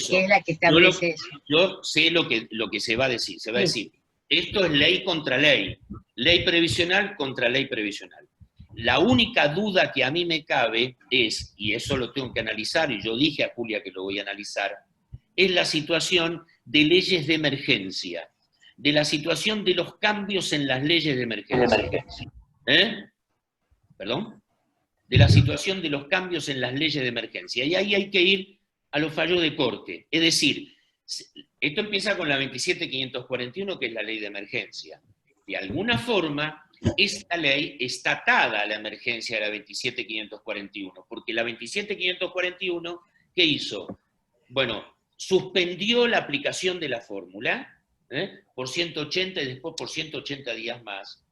S5: que es la que establece eso.
S3: Yo sé lo que se va a decir. Se va a decir, esto es ley contra ley, ley previsional contra ley previsional. La única duda que a mí me cabe es, y eso lo tengo que analizar, y yo dije a Julia que lo voy a analizar, es la situación de leyes de emergencia, de la situación de los cambios en las leyes de emergencia. ¿Perdón? De la situación de los cambios en las leyes de emergencia. Y ahí hay que ir a los fallos de corte. Es decir, esto empieza con la 27.541, que es la ley de emergencia. De alguna forma, esta ley está atada a la emergencia de la 27.541, porque la 27.541, ¿qué hizo? Bueno, suspendió la aplicación de la fórmula por 180 y después por 180 días más,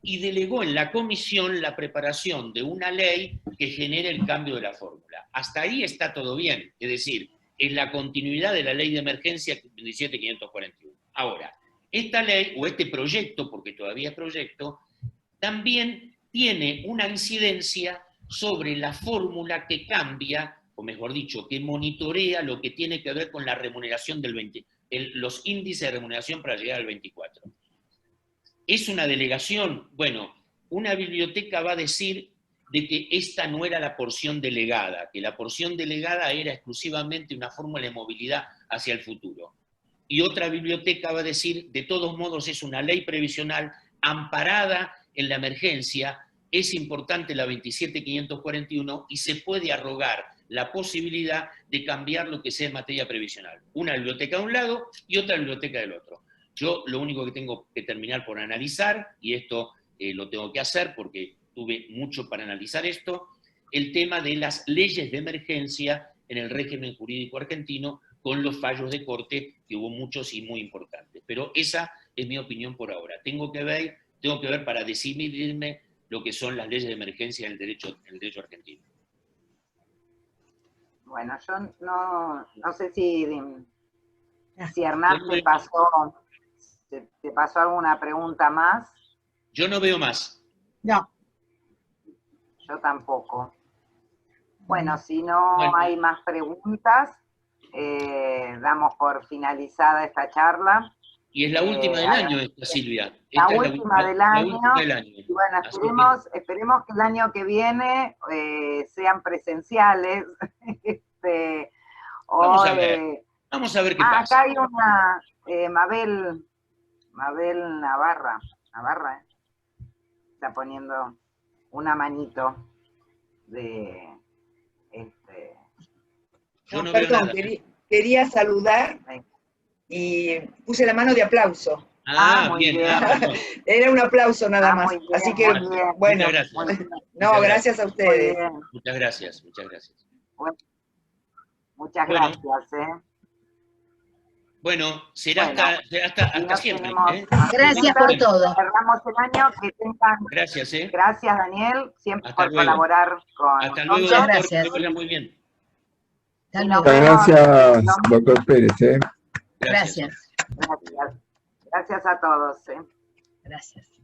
S3: y delegó en la comisión la preparación de una ley que genere el cambio de la fórmula. Hasta ahí está todo bien, es decir, es la continuidad de la ley de emergencia 27.541. Ahora, esta ley, o este proyecto, porque todavía es proyecto, también tiene una incidencia sobre la fórmula que cambia, o mejor dicho, que monitorea lo que tiene que ver con la remuneración del 20, los índices de remuneración para llegar al 24. ¿Es una delegación? Bueno, una biblioteca va a decir de que esta no era la porción delegada, que la porción delegada era exclusivamente una fórmula de movilidad hacia el futuro. Y otra biblioteca va a decir, de todos modos, es una ley previsional amparada en la emergencia, es importante la 27.541 y se puede arrogar la posibilidad de cambiar lo que sea en materia previsional. Una biblioteca de un lado y otra biblioteca del otro. Yo lo único que tengo que terminar por analizar, y esto lo tengo que hacer porque tuve mucho para analizar esto, el tema de las leyes de emergencia en el régimen jurídico argentino con los fallos de corte, que hubo muchos y muy importantes. Pero esa es mi opinión por ahora. Tengo que ver para decidirme lo que son las leyes de emergencia en el derecho argentino.
S1: Bueno, yo no sé si Hernán te pasó alguna pregunta más.
S3: Yo no veo más.
S5: No.
S1: Yo tampoco. Bueno, si no hay más preguntas, damos por finalizada esta charla.
S3: Y es la última del año esta, Silvia.
S1: La
S3: Esta
S1: última del año. Y bueno, esperemos que el año que viene sean presenciales.
S3: Vamos a ver. Vamos a ver qué pasa.
S1: Acá hay una Mabel Navarra, está poniendo una manito de
S3: Yo no
S6: perdón,
S3: veo nada.
S6: quería saludar y puse la mano de aplauso.
S1: Muy
S3: bien.
S1: bien.
S6: Era un aplauso nada más.
S1: Muy bien,
S6: así que, bueno,
S3: Muchas
S6: gracias a ustedes.
S3: Muchas gracias.
S1: Bueno, muchas gracias.
S3: Bueno, será hasta siempre.
S5: Gracias por todo.
S1: Cerramos el año, que tengan...
S3: Gracias,
S1: Gracias, Daniel, siempre
S3: hasta
S1: por
S3: luego.
S1: Colaborar con
S3: Hasta luego,
S5: Muchas
S3: doctor,
S5: gracias.
S3: que vaya muy bien.
S4: Muchas gracias, doctor Pérez.
S5: Gracias.
S1: Gracias a todos.
S5: Gracias.